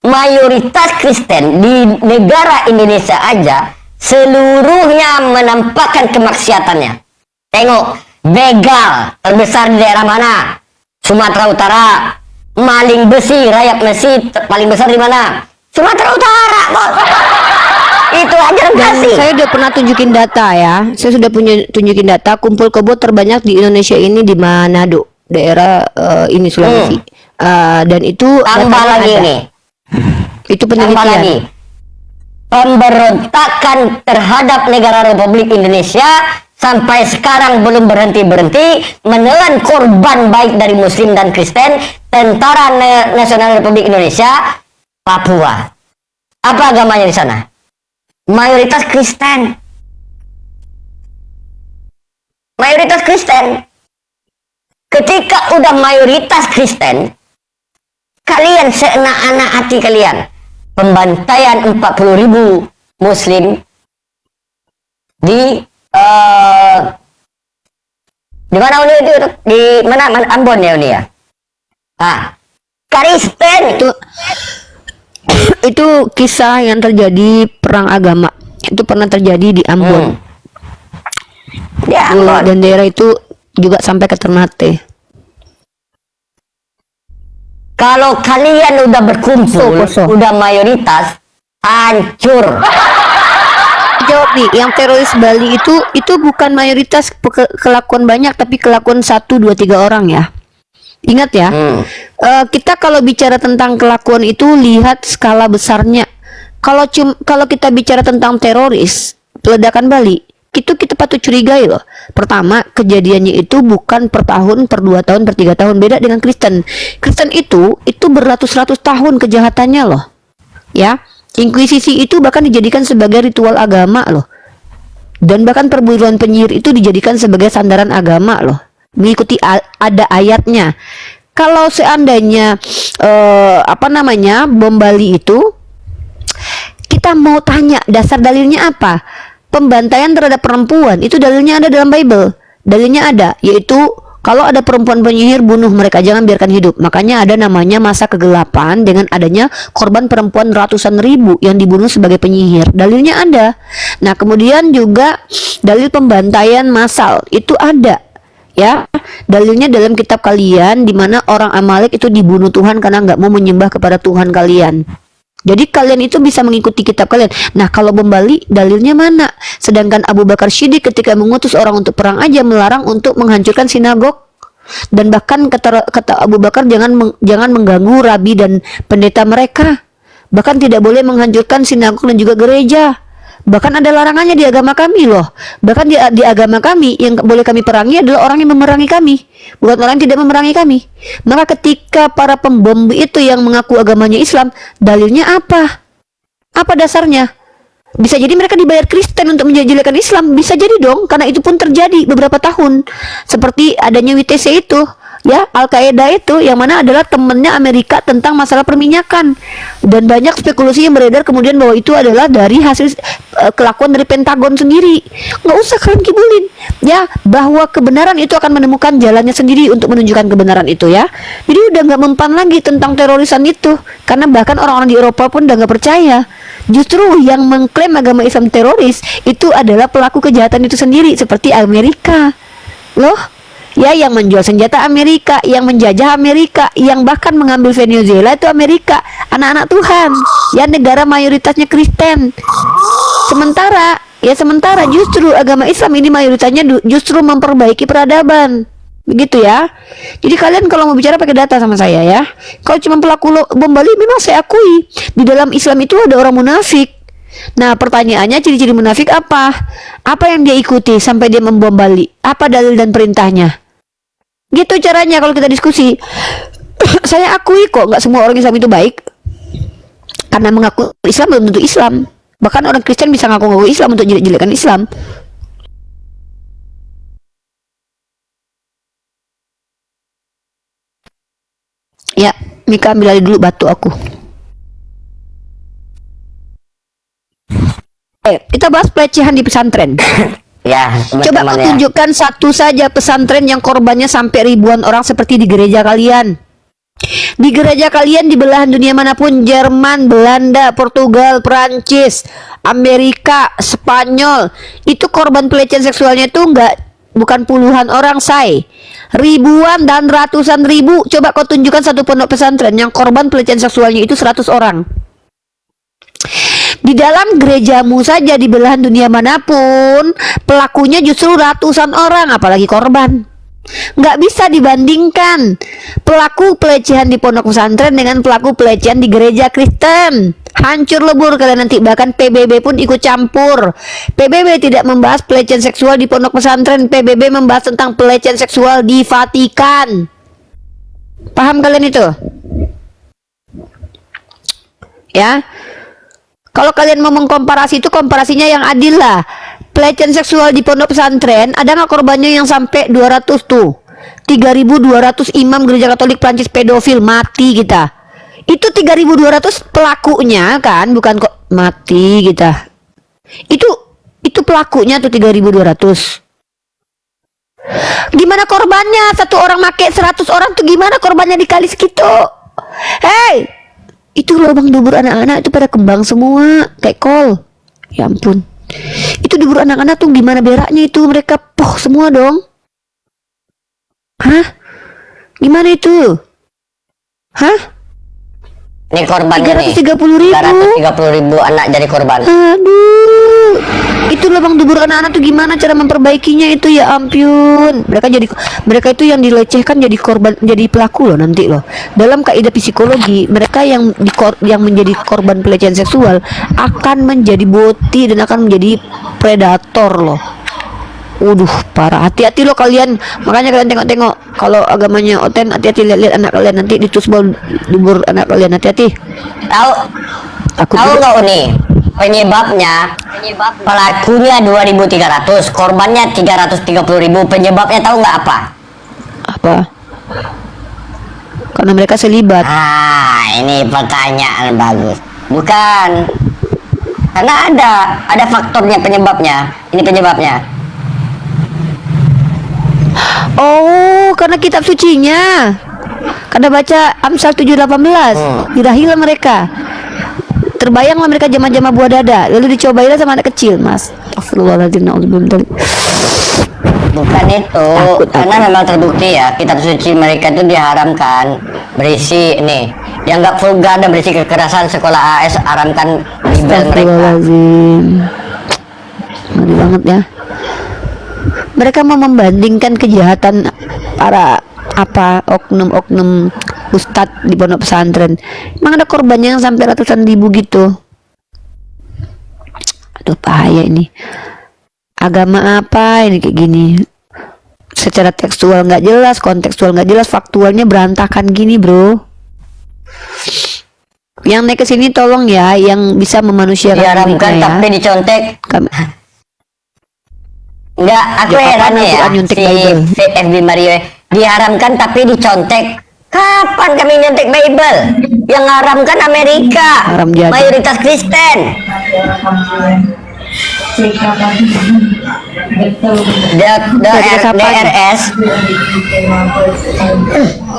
Mayoritas Kristen di negara Indonesia aja seluruhnya menampakkan kemaksiatannya. Tengok, begal terbesar di daerah mana? Sumatera Utara. Maling besi, rayap besi paling besar di mana? Sumatera Utara, bos. Itu ajaran kasih.
Saya udah pernah tunjukin data ya. Saya sudah punya tunjukin data kumpul kebo terbanyak di Indonesia ini di Manado. daerah ini Sulawesi. Dan itu
Tambah
datanya
lagi
ada.
ini.
Itu
Tambah lagi.
penelitian.
Pemberontakan terhadap negara Republik Indonesia sampai sekarang belum berhenti-berhenti, menelan korban baik dari Muslim dan Kristen. Tentara Nasional Republik Indonesia Papua. Apa agamanya di sana? Mayoritas Kristen. Mayoritas Kristen. Ketika udah mayoritas Kristen, kalian seenak-enak hati kalian pembantaian 40.000 Muslim di mana Uni itu? Di mana Ambon ya Uni ya? Kristen
Itu kisah yang terjadi perang agama. Itu pernah terjadi di Ambon.
Ya Ambon.
Dan daerah itu juga sampai ke Ternate.
Kalau kalian udah berkumpul,
Kosong.
udah mayoritas, hancur.
Jawab nih, yang teroris Bali itu bukan mayoritas kelakuan banyak, tapi kelakuan 1, 2, 3 orang ya. Ingat ya, kita kalau bicara tentang kelakuan itu lihat skala besarnya. Kalau kita bicara tentang teroris, peledakan Bali, itu kita patut curigai loh. Pertama, kejadiannya itu bukan per tahun, per 2 tahun, per 3 tahun. Beda dengan Kristen. Kristen itu beratus-ratus tahun kejahatannya loh. Ya, Inkuisisi itu bahkan dijadikan sebagai ritual agama loh. Dan bahkan perburuan penyihir itu dijadikan sebagai sandaran agama loh. Mengikuti ada ayatnya. Kalau seandainya bom Bali itu, kita mau tanya dasar dalilnya apa? Pembantaian terhadap perempuan itu dalilnya ada dalam Bible. Dalilnya ada, yaitu kalau ada perempuan penyihir, bunuh mereka, jangan biarkan hidup. Makanya ada namanya masa kegelapan dengan adanya korban perempuan ratusan ribu yang dibunuh sebagai penyihir. Dalilnya ada. Nah, kemudian juga dalil pembantaian massal itu ada. Ya, dalilnya dalam kitab kalian di mana orang Amalek itu dibunuh Tuhan karena nggak mau menyembah kepada Tuhan kalian. Jadi kalian itu bisa mengikuti kitab kalian. Nah, kalau bom Bali dalilnya mana? Sedangkan Abu Bakar Siddiq ketika mengutus orang untuk perang aja melarang untuk menghancurkan sinagog. Dan bahkan kata Abu Bakar jangan mengganggu rabi dan pendeta mereka. Bahkan tidak boleh menghancurkan sinagog dan juga gereja. Bahkan ada larangannya di agama kami loh. Bahkan di agama kami yang boleh kami perangi adalah orang yang memerangi kami, bukan orang yang tidak memerangi kami. Maka ketika para pembom itu yang mengaku agamanya Islam, dalilnya apa? Apa dasarnya? Bisa jadi mereka dibayar Kristen untuk menjelek-jelekan Islam. Bisa jadi dong, karena itu pun terjadi beberapa tahun. Seperti adanya WTC itu, ya, Al-Qaeda itu, yang mana adalah temennya Amerika tentang masalah perminyakan. Dan banyak spekulasi yang beredar kemudian bahwa itu adalah dari hasil kelakuan dari Pentagon sendiri. Nggak usah kalian kibulin, ya, bahwa kebenaran itu akan menemukan jalannya sendiri untuk menunjukkan kebenaran itu, ya. Jadi udah nggak mempan lagi tentang terorisan itu, karena bahkan orang-orang di Eropa pun udah nggak percaya. Justru yang mengklaim agama Islam teroris itu adalah pelaku kejahatan itu sendiri, seperti Amerika loh, ya, yang menjual senjata Amerika, yang menjajah Amerika, yang bahkan mengambil Venezuela itu Amerika, anak-anak Tuhan, ya, negara mayoritasnya Kristen. Sementara justru agama Islam ini mayoritasnya justru memperbaiki peradaban. Begitu ya. Jadi kalian kalau mau bicara pakai data sama saya ya. Kalau cuma pelaku bom Bali, memang saya akui di dalam Islam itu ada orang munafik. Nah, pertanyaannya ciri-ciri munafik apa? Apa yang dia ikuti sampai dia membom Bali? Apa dalil dan perintahnya? Gitu caranya kalau kita diskusi. Saya akui kok nggak semua orang Islam itu baik. Karena mengaku Islam belum tentu Islam. Bahkan orang Kristen bisa ngaku-ngaku Islam untuk jelek-jelekan Islam. Ya, Mika ambil dulu batu aku. Kita bahas pelecehan di pesantren.
Ya,
Coba
teman-teman
kau
ya.
tunjukkan satu saja pesantren yang korbannya sampai ribuan orang seperti di gereja kalian. Di gereja kalian di belahan dunia manapun, Jerman, Belanda, Portugal, Perancis, Amerika, Spanyol, itu korban pelecehan seksualnya itu bukan puluhan orang, say. Ribuan dan ratusan ribu. Coba kau tunjukkan satu pondok pesantren yang korban pelecehan seksualnya itu 100 orang. Di dalam gerejamu saja di belahan dunia manapun, pelakunya justru ratusan orang, apalagi korban. Nggak bisa dibandingkan pelaku pelecehan di pondok pesantren dengan pelaku pelecehan di gereja Kristen. Hancur lebur kalian nanti. Bahkan PBB pun ikut campur. PBB tidak membahas pelecehan seksual di pondok pesantren. PBB membahas tentang pelecehan seksual di Vatikan. Paham kalian itu? Ya. Kalau kalian mau mengkomparasi itu, komparasinya yang adil lah. Pelecehan seksual di pondok pesantren, ada nggak korbannya yang sampai 200 tuh? 3.200 imam gereja Katolik Prancis pedofil, mati kita. Itu 3.200 pelakunya kan, bukan kok mati kita. Itu pelakunya tuh 3.200. Gimana korbannya? Satu orang make 100 orang tuh gimana korbannya dikali segitu? Hei, itu lubang dubur anak-anak itu pada kembang semua kayak kol. Ya ampun. Itu dubur anak-anak tuh gimana beraknya itu, mereka poh semua dong. Hah? Gimana itu? Hah?
Ini korbannya nih.
330.000.
330.000 anak jadi korban.
Aduh. Itu lubang dubur anak-anak tuh gimana cara memperbaikinya itu, ya ampun. Mereka itu yang dilecehkan jadi korban, jadi pelaku loh nanti loh. Dalam kaidah psikologi, mereka yang menjadi korban pelecehan seksual akan menjadi boti dan akan menjadi predator loh. Waduh, parah. Hati-hati loh kalian. Makanya kalian tengok-tengok kalau agamanya Oten, hati-hati lihat anak kalian nanti ditusbol dubur anak kalian, hati-hati.
Tahu nggak nih penyebabnya? Pelakunya 2.300, korbannya 330.000. Penyebabnya tahu nggak apa?
Apa? Karena mereka selibat.
Ini pertanyaan bagus. Bukan. Karena ada faktornya, penyebabnya. Ini penyebabnya.
Oh, karena kitab sucinya. Karena baca Amsal 7:18. Dirahilah mereka. Terbayanglah mereka jama-jama buah dada, lalu dicobailah sama anak kecil, Mas. Astagfirullahaladzim.
Bukan itu. Karena memang terbukti ya, kitab suci mereka itu diharamkan berisi nih, dianggap vulgar dan berisi kekerasan. Sekolah AS haramkan Bible mereka.
Astagfirullahaladzim. Ngeri banget ya. Mereka mau membandingkan kejahatan para oknum-oknum ustadz di pondok pesantren. Emang ada korbannya yang sampai ratusan ribu gitu. Aduh, bahaya ini. Agama apa ini kayak gini? Secara tekstual nggak jelas, kontekstual nggak jelas, faktualnya berantakan gini, bro. Yang naik ke sini tolong ya, yang bisa memanusiakan
Diharamkan
ya.
tapi dicontek. Enggak, aku
Ya,
heran
apaan
ya,
Al-Quran nyuntik
si
Bible?
FB Mario diharamkan tapi dicontek. Kapan kami nyontek Bible? Yang haramkan Amerika,
Haram jadi.
mayoritas Kristen.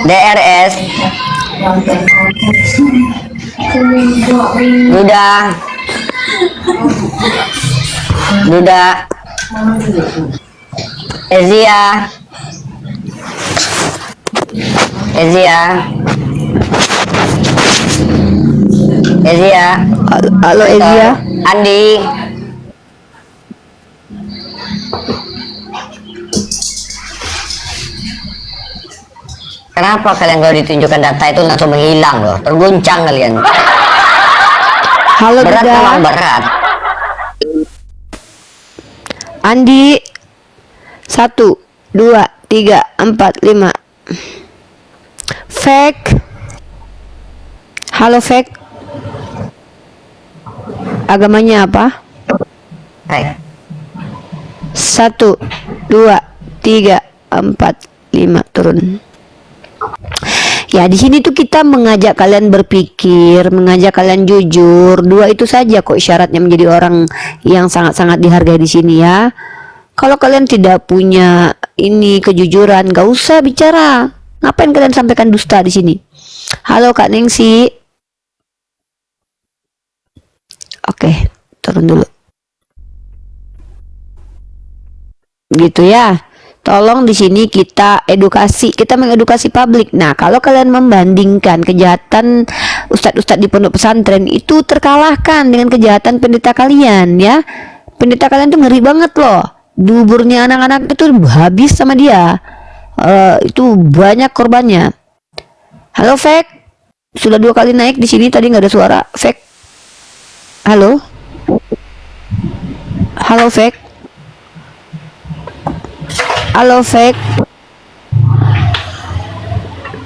DRS Duda Ezia
Halo Ezia.
Andi. Kenapa kalian kalau ditunjukkan data itu langsung menghilang loh? Terguncang kalian.
Halo
Berat
Duda.
memang berat.
Andi. 1, 2, 3, 4, 5. Fake. Halo Fake. Agamanya apa?
Baik.
1, 2, 3, 4, 5. Turun. Ya, di sini tuh kita mengajak kalian berpikir, mengajak kalian jujur. 2 itu saja kok syaratnya menjadi orang yang sangat-sangat dihargai di sini ya. Kalau kalian tidak punya ini kejujuran, gak usah bicara. Ngapain kalian sampaikan dusta di sini? Halo Kak Nengsi. Oke, turun dulu. Gitu ya. Tolong di sini kita edukasi, kita mengedukasi publik. Nah, kalau kalian membandingkan kejahatan ustadz-ustadz di pondok pesantren itu terkalahkan dengan kejahatan pendeta kalian ya. Pendeta kalian tuh ngeri banget loh. Duburnya anak-anak itu habis sama dia. Itu banyak korbannya. Halo Fek, sudah 2 kali naik di sini, tadi nggak ada suara. Fek, halo, halo Fek, halo Fek,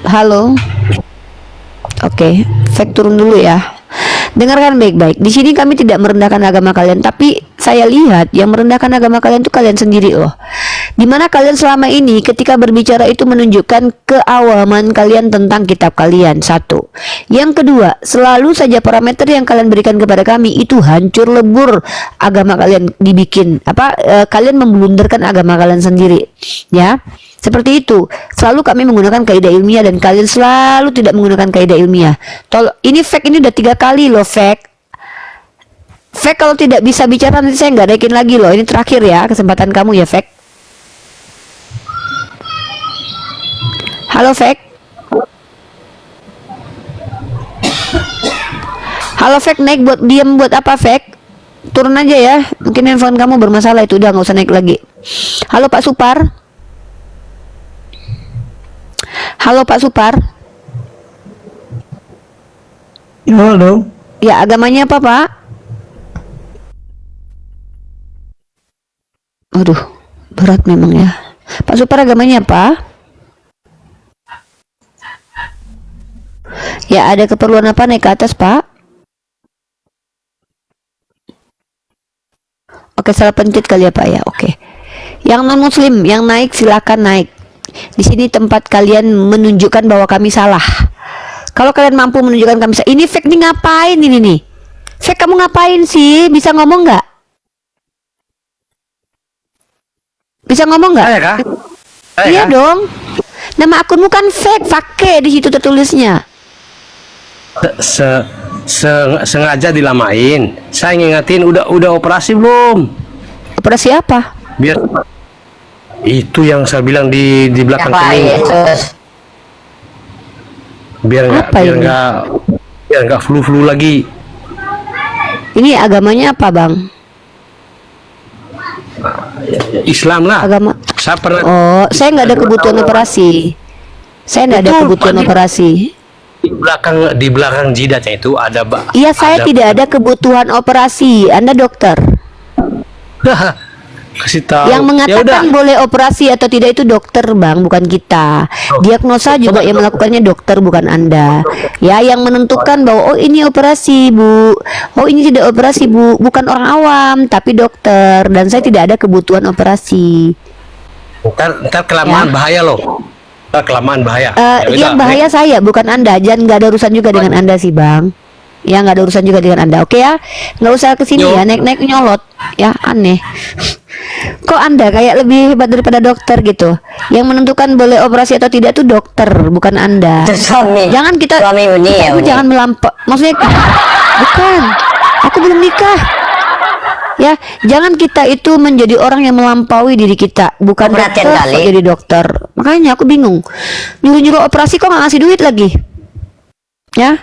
halo. Oke, Fek turun dulu ya. Dengarkan baik-baik. Di sini kami tidak merendahkan agama kalian, tapi saya lihat yang merendahkan agama kalian itu kalian sendiri loh. Dimana kalian selama ini ketika berbicara itu menunjukkan keawaman kalian tentang kitab kalian. Satu. Yang kedua, selalu saja parameter yang kalian berikan kepada kami itu hancur lebur agama kalian dibikin. Kalian membelunderkan agama kalian sendiri. Ya. Seperti itu. Selalu kami menggunakan kaidah ilmiah dan kalian selalu tidak menggunakan kaidah ilmiah. Ini Fek ini udah 3 kali loh Fek. Fek kalau tidak bisa bicara nanti saya nggak naikin lagi loh. Ini terakhir ya kesempatan kamu ya Fek. Halo Fek. Halo Fek, naik buat diam buat apa Fek? Turun aja ya. Mungkin handphone kamu bermasalah, itu udah nggak usah naik lagi. Halo Pak Supar. Halo Pak Supar.
Halo.
Ya, agamanya apa Pak? Aduh, berat memang ya. Pak Supar agamanya apa? Ya, ada keperluan apa naik ke atas Pak? Oke, salah pencet kali ya Pak ya. Oke. Yang non muslim yang naik silakan naik. Di sini tempat kalian menunjukkan bahwa kami salah. Kalau kalian mampu menunjukkan kami salah. Ini Fek nih ngapain ini nih? Fek kamu ngapain sih? Bisa ngomong nggak? Bisa ngomong nggak? Iya dong. Nama akunmu kan Fek, pakai di situ tertulisnya.
Sengaja dilamain. Saya ngingetin udah operasi belum?
Operasi apa?
Biar itu yang saya bilang di belakang
Siapa
kening.
Yesus?
Biar nggak flu lagi.
Ini agamanya apa Bang?
Islam lah.
Agama.
Saya pernah.
Oh, saya nggak ada kebutuhan operasi. Saya nggak ada kebutuhan operasi.
Di belakang jidatnya itu ada
Iya, saya tidak ada kebutuhan operasi. Anda dokter.
Kasih tahu.
Yang mengatakan boleh operasi atau tidak itu dokter Bang, bukan kita. Diagnosa juga yang melakukannya dokter, bukan Anda. Ya, yang menentukan bahwa oh ini operasi Bu, oh ini tidak operasi Bu, bukan orang awam tapi dokter. Dan saya tidak ada kebutuhan operasi.
Ntar kelamaan
Ya.
bahaya loh. Ntar kelamaan bahaya.
Yang bahaya saya bukan Anda. Jangan, nggak ada urusan juga dengan Anda sih Bang. Ya, nggak ada urusan juga dengan Anda. Oke ya, nggak usah kesini ya, naik-naik nyolot. Ya, aneh. Kok Anda kayak lebih hebat daripada dokter gitu? Yang menentukan boleh operasi atau tidak itu dokter, bukan Anda.
Itu suami.
Jangan kita,
Suami Uni ya,
itu
Uni.
jangan melampau. Maksudnya bukan. Aku belum nikah. Ya, jangan kita itu menjadi orang yang melampaui diri kita. Bukan
Perhatian
dokter,
kali.
kok jadi dokter. Makanya aku bingung. Nyuruh-nyuruh operasi kok nggak ngasih duit lagi? Ya.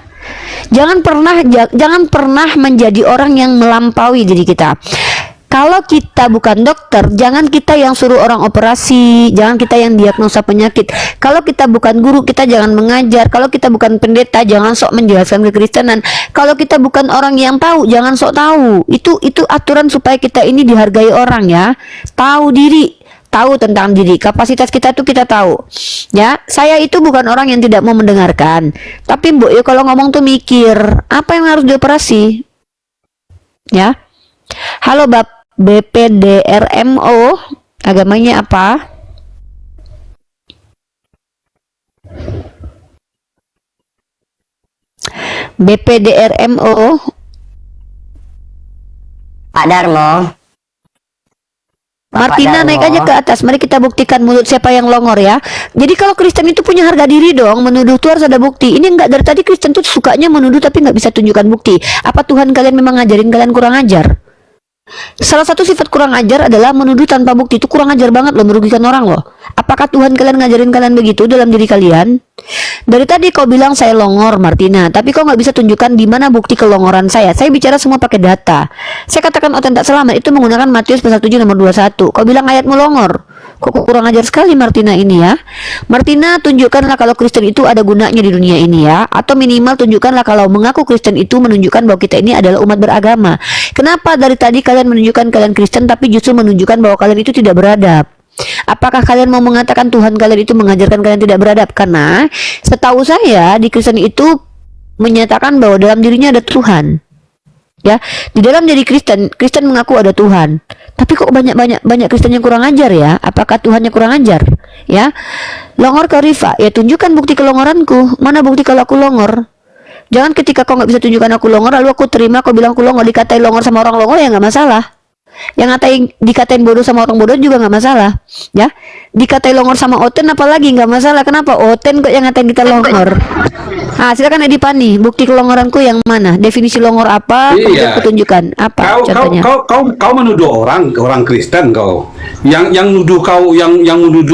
Jangan pernah menjadi orang yang melampaui diri kita. Kalau kita bukan dokter, jangan kita yang suruh orang operasi, jangan kita yang diagnosa penyakit. Kalau kita bukan guru, kita jangan mengajar. Kalau kita bukan pendeta, jangan sok menjelaskan kekristenan. Kalau kita bukan orang yang tahu, jangan sok tahu. Itu aturan supaya kita ini dihargai orang ya. Tahu diri, tahu tentang diri. Kapasitas kita tuh kita tahu. Ya, saya itu bukan orang yang tidak mau mendengarkan. Tapi Mbok ya kalau ngomong tuh mikir, apa yang harus dioperasi? Ya. Halo BPDRMO, agamanya apa? BPDRMO,
Pak Darmo.
Martina
Darmo.
naik aja ke atas. Mari kita buktikan mulut siapa yang longor ya. Jadi kalau Kristen itu punya harga diri dong. Menuduh tuh harus ada bukti. Ini enggak, dari tadi Kristen tuh sukanya menuduh tapi nggak bisa tunjukkan bukti. Apa Tuhan kalian memang ngajarin kalian kurang ajar? Salah satu sifat kurang ajar adalah menuduh tanpa bukti. Itu kurang ajar banget loh, merugikan orang loh. Apakah Tuhan kalian ngajarin kalian begitu dalam diri kalian? Dari tadi kau bilang saya longor Martina, tapi kau nggak bisa tunjukkan di mana bukti kelongoran saya. Saya bicara semua pakai data. Saya katakan otak tak selamat itu menggunakan Matius pasal 7 nomor 21. Kau bilang ayatmu longor. Kok kurang ajar sekali Martina ini ya. Martina, tunjukkanlah kalau Kristen itu ada gunanya di dunia ini ya. Atau minimal tunjukkanlah kalau mengaku Kristen itu menunjukkan bahwa kita ini adalah umat beragama. Kenapa dari tadi kalian menunjukkan kalian Kristen tapi justru menunjukkan bahwa kalian itu tidak beradab? Apakah kalian mau mengatakan Tuhan kalian itu mengajarkan kalian tidak beradab? Karena setahu saya di Kristen itu menyatakan bahwa dalam dirinya ada Tuhan. Ya, di dalam diri Kristen mengaku ada Tuhan. Tapi kok banyak Kristen yang kurang ajar ya? Apakah Tuhannya kurang ajar? Ya, longor kau Rifa, ya tunjukkan bukti kelongoranku. Mana bukti kalau aku longor? Jangan ketika kau nggak bisa tunjukkan aku longor, lalu aku terima kau bilang aku longor, dikatain longor sama orang longor ya nggak masalah. Yang dikatain bodoh sama orang bodoh juga nggak masalah. Ya, dikatain longor sama Oten apalagi nggak masalah. Kenapa Oten kok yang ngatain kita longor? Ah, silakan Edi Pani, bukti kelongoranku yang mana? Definisi longor apa? Kemudian aku tunjukkan apa contohnya.
Kau menuduh orang Kristen kau. Yang nuduh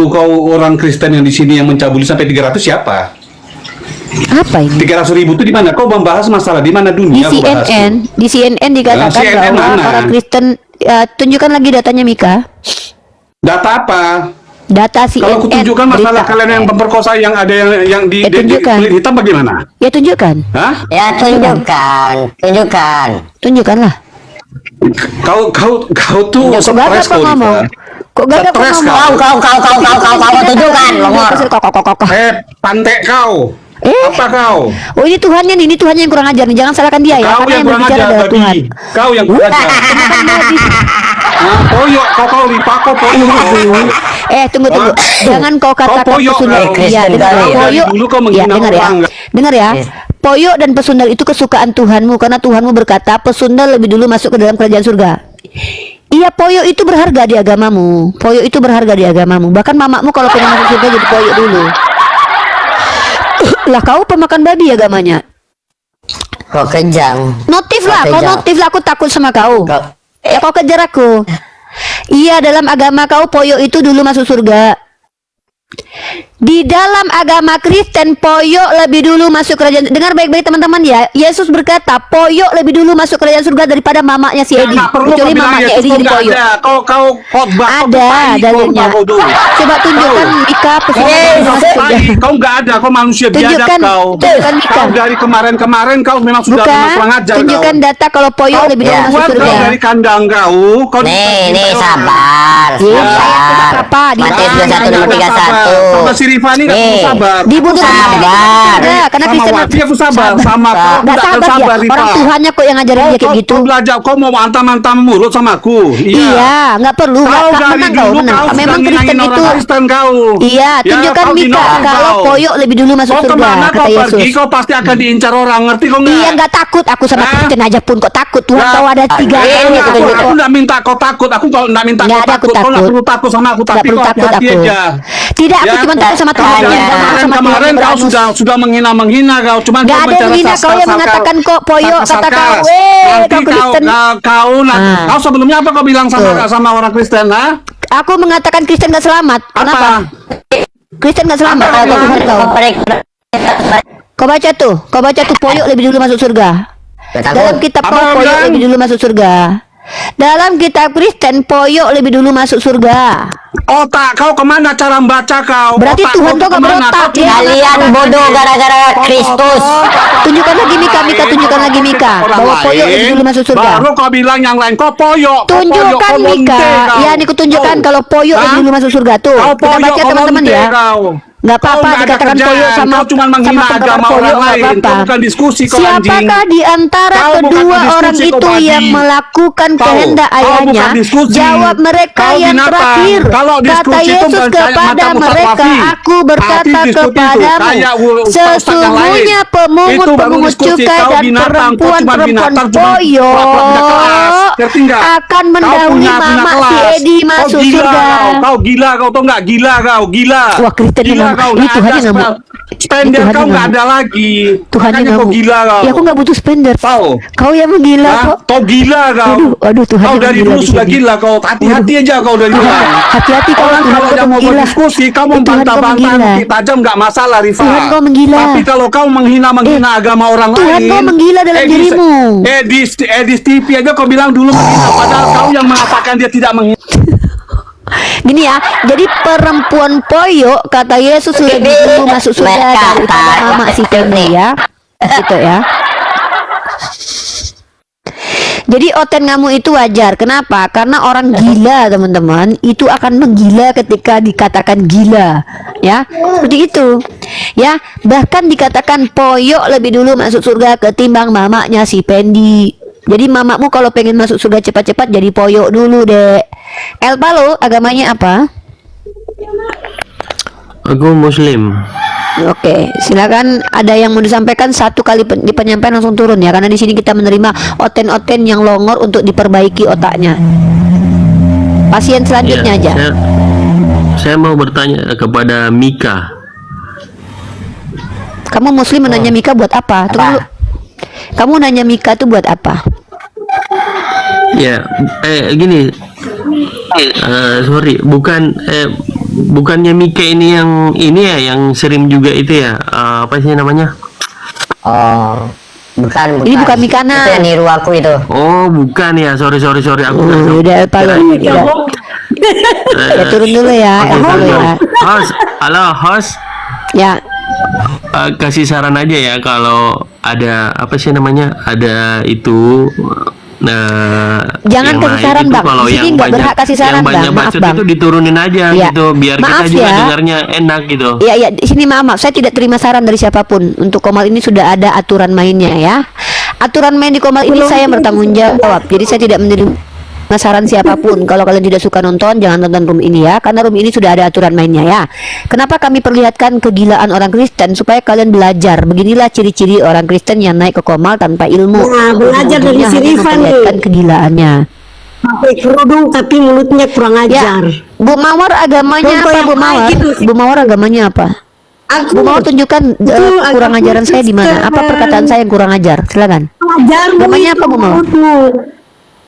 kau orang Kristen yang di sini yang mencabuli sampai 300 siapa?
Apa ini?
300.000 itu di mana? Kau membahas masalah di mana dunia?
Di CNN dikatakan
CNN
bahwa
mana?
orang Kristen, tunjukkan lagi datanya Mika.
Data apa?
Data CNN.
Kalau aku tunjukkan masalah
berita.
kalian yang memperkosa yang ada yang di
tunjukkan.
kulit hitam bagaimana?
Ya tunjukkan.
Hah?
Ya tunjukkan.
Tunjukkanlah.
Kau tuh
Kok gagap kau ngomong? Kok gagap kau
Stres
ngomong?
Kau tunjukkan longor.
Kok.
Pantek kau. Apa kau?
Oh ini Tuhannya nih, ini Tuhannya yang kurang ajar nih. Jangan salahkan dia ya,
Kau
karena
yang
yang
kurang
berbicara
ajar
adalah
tadi.
Tuhan.
Kau yang kurang ajar. Poyok, kau Rifa, kau poyok.
Tunggu. Jangan kau katakan
poyok,
pesundal.
kau.
Iya, dengar ya.
Dari
Poyok.
dulu kau
Ya,
menghina
dengar ya.
orang.
Dengar ya. Poyok dan pesundal itu kesukaan Tuhanmu karena Tuhanmu berkata pesundal lebih dulu masuk ke dalam kerajaan surga. Iya, poyok itu berharga di agamamu. Poyok itu berharga di agamamu. Bahkan mamamu kalau pengen masuk surga jadi poyok dulu. Lah kau pemakan babi agamanya.
Kok kejam.
Notif lah, kau notif lah, aku takut sama kau. Ya kau kejar aku. Iya, dalam agama kau poyok itu dulu masuk surga. Di dalam agama Kristen poyok lebih dulu masuk kerajaan. Dengar baik-baik teman-teman ya. Yesus berkata poyok lebih dulu masuk kerajaan surga daripada mamanya si Edi. Kecuali mamanya Edi jadi poyok.
Kau khotbah.
Ada dalilnya. Coba tunjukkan Mika pesundal masuk surga.
Kau nggak ada, kau manusia biadab
Tunjukkan,
kau.
tunjukkan Mika.
Kau dari kemarin kau memang sudah kurang ajar.
Tunjukkan data kalau poyok lebih dulu masuk surga.
Kau dari kandang kau.
Nih sabar.
Apa? Di
Matius 21 nomor 31.
Sama si Rifa ini nggak perlu sabar.
Dibunuh
Sabar.
karena
Sama
Kristen
Wati aku sabar. Sama kau
nggak
tidak akan
sabar
sabar
ya.
Rifa.
Orang Tuhannya kok yang ngajarin dia kayak gitu.
Kau belajar, kau mau mantam-mantam mulut sama aku.
Iya, nggak perlu.
Kau
Nggak
dari
menang kau,
dulu
menang.
kau
Memang
sudah
Kristen
ngilangin
itu.
orang Kristen kau.
Iya,
Ya,
tunjukkan
kau
Mika
dinotis
kalau
kau.
poyok lebih dulu masuk
Kau
surga
kemana
kata
kau
Yesus.
pergi, kau pasti akan diincar orang, ngerti kau nggak?
Iya, nggak takut. Aku sama
Hah?
Kristen aja pun kok takut. Tuhan
Ya,
kau ada 3
ini
kali.
Aku nggak minta kau takut. Aku kalau nggak minta
Nggak
kau
ada aku
takut. Kau nggak
takut.
perlu takut sama aku.
Nggak
Tapi
perlu
kau
takut
hati-hati
aku.
aja.
Tidak, aku
Ya,
cuma takut sama Tuhan.
tanya.
Kemarin kau sudah menghina kau. Cuman
Nggak
kau
ada yang menghina, kau yang mengatakan kok poyok, kata kau,
Nanti
kau Kristen.
kau sebelumnya apa kau bilang
Tuh.
sama orang Kristen? Ha?
Aku mengatakan Kristen gak selamat. Kenapa? Kristen gak selamat.
Apa?
Kalau Tuhan kau. Kau baca tuh poyok lebih dulu masuk surga. Dalam kitab
Apa
kau
kau
poyok
bilang?
lebih dulu masuk surga. Dalam kitab Kristen poyok lebih dulu masuk surga.
Otak kau kemana cara membaca kau?
Berarti
Otak
Tuhan kau gak
kemana?
berotak,
Kau
ya?
Kalian bodoh gara-gara Kristus.
Tunjukkan lagi Mika, tunjukkan lagi Mika
Orang
bahwa poyok
lain,
lebih dulu masuk surga.
Baru kau bilang yang lain kau poyok. Kau
Tunjukkan
poyok, kau
Mika.
lonte kau.
Ya, nih tunjukkan
Kau.
kalau poyok lebih
Hah?
dulu masuk surga tuh.
Kau
Kita
poyok,
baca
kau
teman-teman
lonte
ya.
kau.
Nggak apa-apa
Kau nggak ada
dikatakan
kerjaan,
poyok sama
kau cuma menghina
penggemar
agama
poyok,
orang
nggak
lain.
apa-apa.
Kau bukan diskusi, kau anjing.
Siapakah di antara
Kau bukan
kedua
diskusi,
orang
kau
itu
babi.
yang melakukan
Kau.
kehendak
Kau
ayahnya?
bukan diskusi.
Jawab mereka
Kau
yang
binatang.
terakhir.
Kalau
Kata
diskusi itu
Yesus
bukan kayak
kepada
mata Ustaz
mereka,
Wafi.
aku berkata
Hati diskusi itu
kepadamu,
kayak Ustaz yang
sesungguhnya
lain. Itu
pemungut-pemungut
baru diskusi.
cukai
Kau
dan
binatang, kau cuma
perempuan-perempuan
binatang, cuma pura-pura tidak kelas. Ngerti nggak?
akan
Kau
mendahului
punya
mama si
kelas.
Edi
Kau
masuk
gila
surga.
Kau gila kau tau nggak? Gila kau, gila.
Wah, Kristen
Gila
yang
kau.
ini
nggak
Tuhan
ada
yang ngamuk.
spender
Tuhan
kau
yang
nggak
ngamuk.
ada lagi.
Tuhannya
Makanya kau
ngamuk.
gila kau.
Ya aku nggak butuh spender.
Tahu?
Kau yang menggila
Hah?
kok.
Kau gila kau.
Aduh, Tuhan
Kau
yang
dari
gila
dulu
di
sudah
sini.
gila kau. Hati-hati aja kau dari dulu.
Hati-hati kau,
Orang
Tuhan
kalau
kau
yang mau
menggila.
berdiskusi, kau mau
Tuhan kau
bantah-bantah
menggila.
bukti tajam nggak masalah, Rifa.
Tuhan kau menggila.
Tapi kalau kau menghina agama orang
Tuhan
lain,
kau menggila dalam dirimu.
Edis TV aja kau bilang dulu menghina, padahal kau yang mengatakan dia tidak menghina.
Gini ya, jadi perempuan poyo kata Yesus lebih dulu masuk surga daripada mama si Pendi ya, gitu ya. Jadi oten kamu itu wajar. Kenapa? Karena orang gila teman-teman itu akan menggila ketika dikatakan gila, ya seperti itu, ya. Bahkan dikatakan poyo lebih dulu masuk surga ketimbang mamanya si Pendi. Jadi mamamu kalau pengen masuk surga cepat-cepat jadi poyo dulu dek. El Palo agamanya apa?
Aku Muslim.
Oke, silakan. Ada yang mau disampaikan satu kali di penyampaian langsung turun ya, karena di sini kita menerima oten-oten yang longor untuk diperbaiki otaknya. Pasien selanjutnya aja.
Saya mau bertanya kepada Mika.
Kamu Muslim menanya Mika buat apa? Tunggu dulu. Kamu nanya Mika tuh buat apa?
Ya, gini. Sorry, bukannya Mika ini ya yang sering juga itu ya, apa sih namanya?
Oh, bukan.
Ini bukan Mikana.
Itu yang niru aku itu.
Oh, bukan ya. Sorry aku
Udah Palo. Ya turun dulu ya.
Oke,
Palo ya.
Host, halo host.
Ya.
Kasih saran aja ya kalau ada apa sih namanya, ada itu
jangan
yang
kasih
naik
saran
itu,
bang.
kalau
Di sini
yang
nggak
banyak,
berhak kasih saran
yang banyak
bang. Maaf
bacot
bang.
itu diturunin aja
Ya.
gitu biar
Maaf
kita juga
ya.
dengarnya enak gitu.
Ya, di sini maaf, saya tidak terima saran dari siapapun. Untuk Komal ini sudah ada aturan mainnya ya. Aturan main di Komal ini saya bertanggung jawab. Jadi saya tidak menerima saran siapapun. Kalau kalian tidak suka nonton, jangan nonton room ini ya, karena room ini sudah ada aturan mainnya ya. Kenapa kami perlihatkan kegilaan orang Kristen? Supaya kalian belajar. Beginilah ciri-ciri orang Kristen yang naik ke Komal tanpa ilmu.
Nah, belajar dari
Ujung-ujungnya
si
hanya
Rifan
memperlihatkan
nih.
kegilaannya.
Pakai kerudung tapi mulutnya kurang ajar.
Bu Mawar agamanya
Contoh
apa
yang
Bu Mawar?
baik gitu.
Bu Mawar agamanya apa?
Aku
Bu Mawar tunjukkan kurang
aku
ajaran saya di mana? Apa perkataan saya yang kurang ajar? Silakan.
ajarmu
Agamanya
itu
apa Bu Mawar?
mulutmu.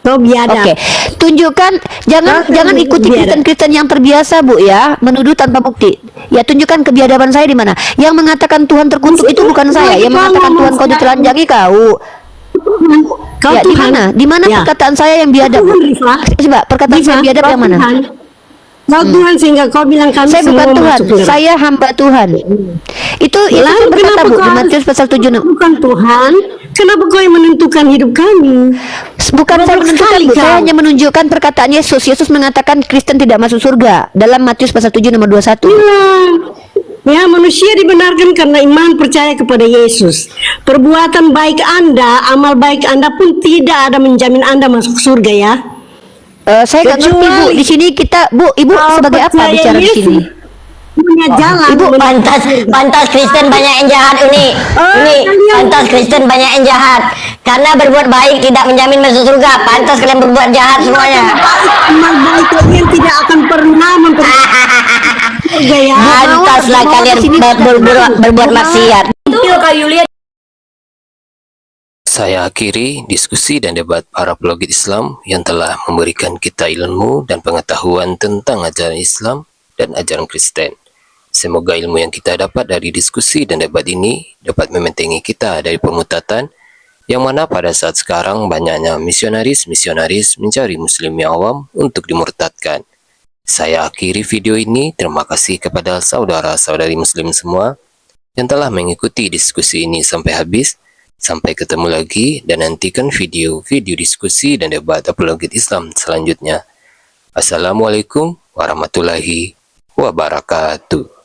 Kau biadab.
Oke, tunjukkan, jangan ikuti Kristen-Kristen yang terbiasa Bu ya, menuduh tanpa bukti. Ya tunjukkan kebiadaban saya di mana. Yang mengatakan Tuhan terkutuk itu bukan saya. Yang mengatakan Tuhan kau ditelanjangi kau.
Kau
Ya di
Tuhan.
mana? Di mana
Ya.
perkataan saya yang biadab?
Tuhan, Rifa.
Coba perkataan saya
Rifa,
biadab
kau
yang mana?
Tuhan. Kau Tuhan sehingga kau bilang kami
Saya
semua
bukan Tuhan,
masuk neraka.
saya hamba Tuhan. Itu
Lalu
saya berkata
kenapa
Bu di
kau
Matius pasal 7.
bukan Tuhan? Kenapa kau yang menentukan hidup kami?
Bukan saya
Goblok
menentukan
sekali
Bu, saya
kau.
hanya menunjukkan perkataan Yesus. Yesus mengatakan Kristen tidak masuk surga dalam Matius pasal 7 nomor 21.
Ya, manusia dibenarkan karena iman percaya kepada Yesus. Perbuatan baik Anda, amal baik Anda pun tidak ada menjamin Anda masuk surga ya.
Saya nggak ngerti Bu. Di sini kita Bu, Ibu sebagai apa
percaya
bicara di
Yesus
sini?
Punya jalan.
Ibu pantas Kristen banyak yang jahat ini. Ini pantas Kristen banyak yang jahat. Karena berbuat baik tidak menjamin masuk surga. Pantas kalian berbuat jahat semuanya.
Amal baik kalian tidak akan pernah surga ya.
Pantaslah kalian berbuat maksiat.
Saya akhiri diskusi dan debat para pelogit Islam yang telah memberikan kita ilmu dan pengetahuan tentang ajaran Islam dan ajaran Kristen. Semoga ilmu yang kita dapat dari diskusi dan debat ini dapat membentengi kita dari pemutatan yang mana pada saat sekarang banyaknya misionaris mencari muslim yang awam untuk dimurtadkan. Saya akhiri video ini. Terima kasih kepada saudara-saudari muslim semua yang telah mengikuti diskusi ini sampai habis. Sampai ketemu lagi dan nantikan video-video diskusi dan debat apologet Islam selanjutnya. Assalamualaikum warahmatullahi wabarakatuh.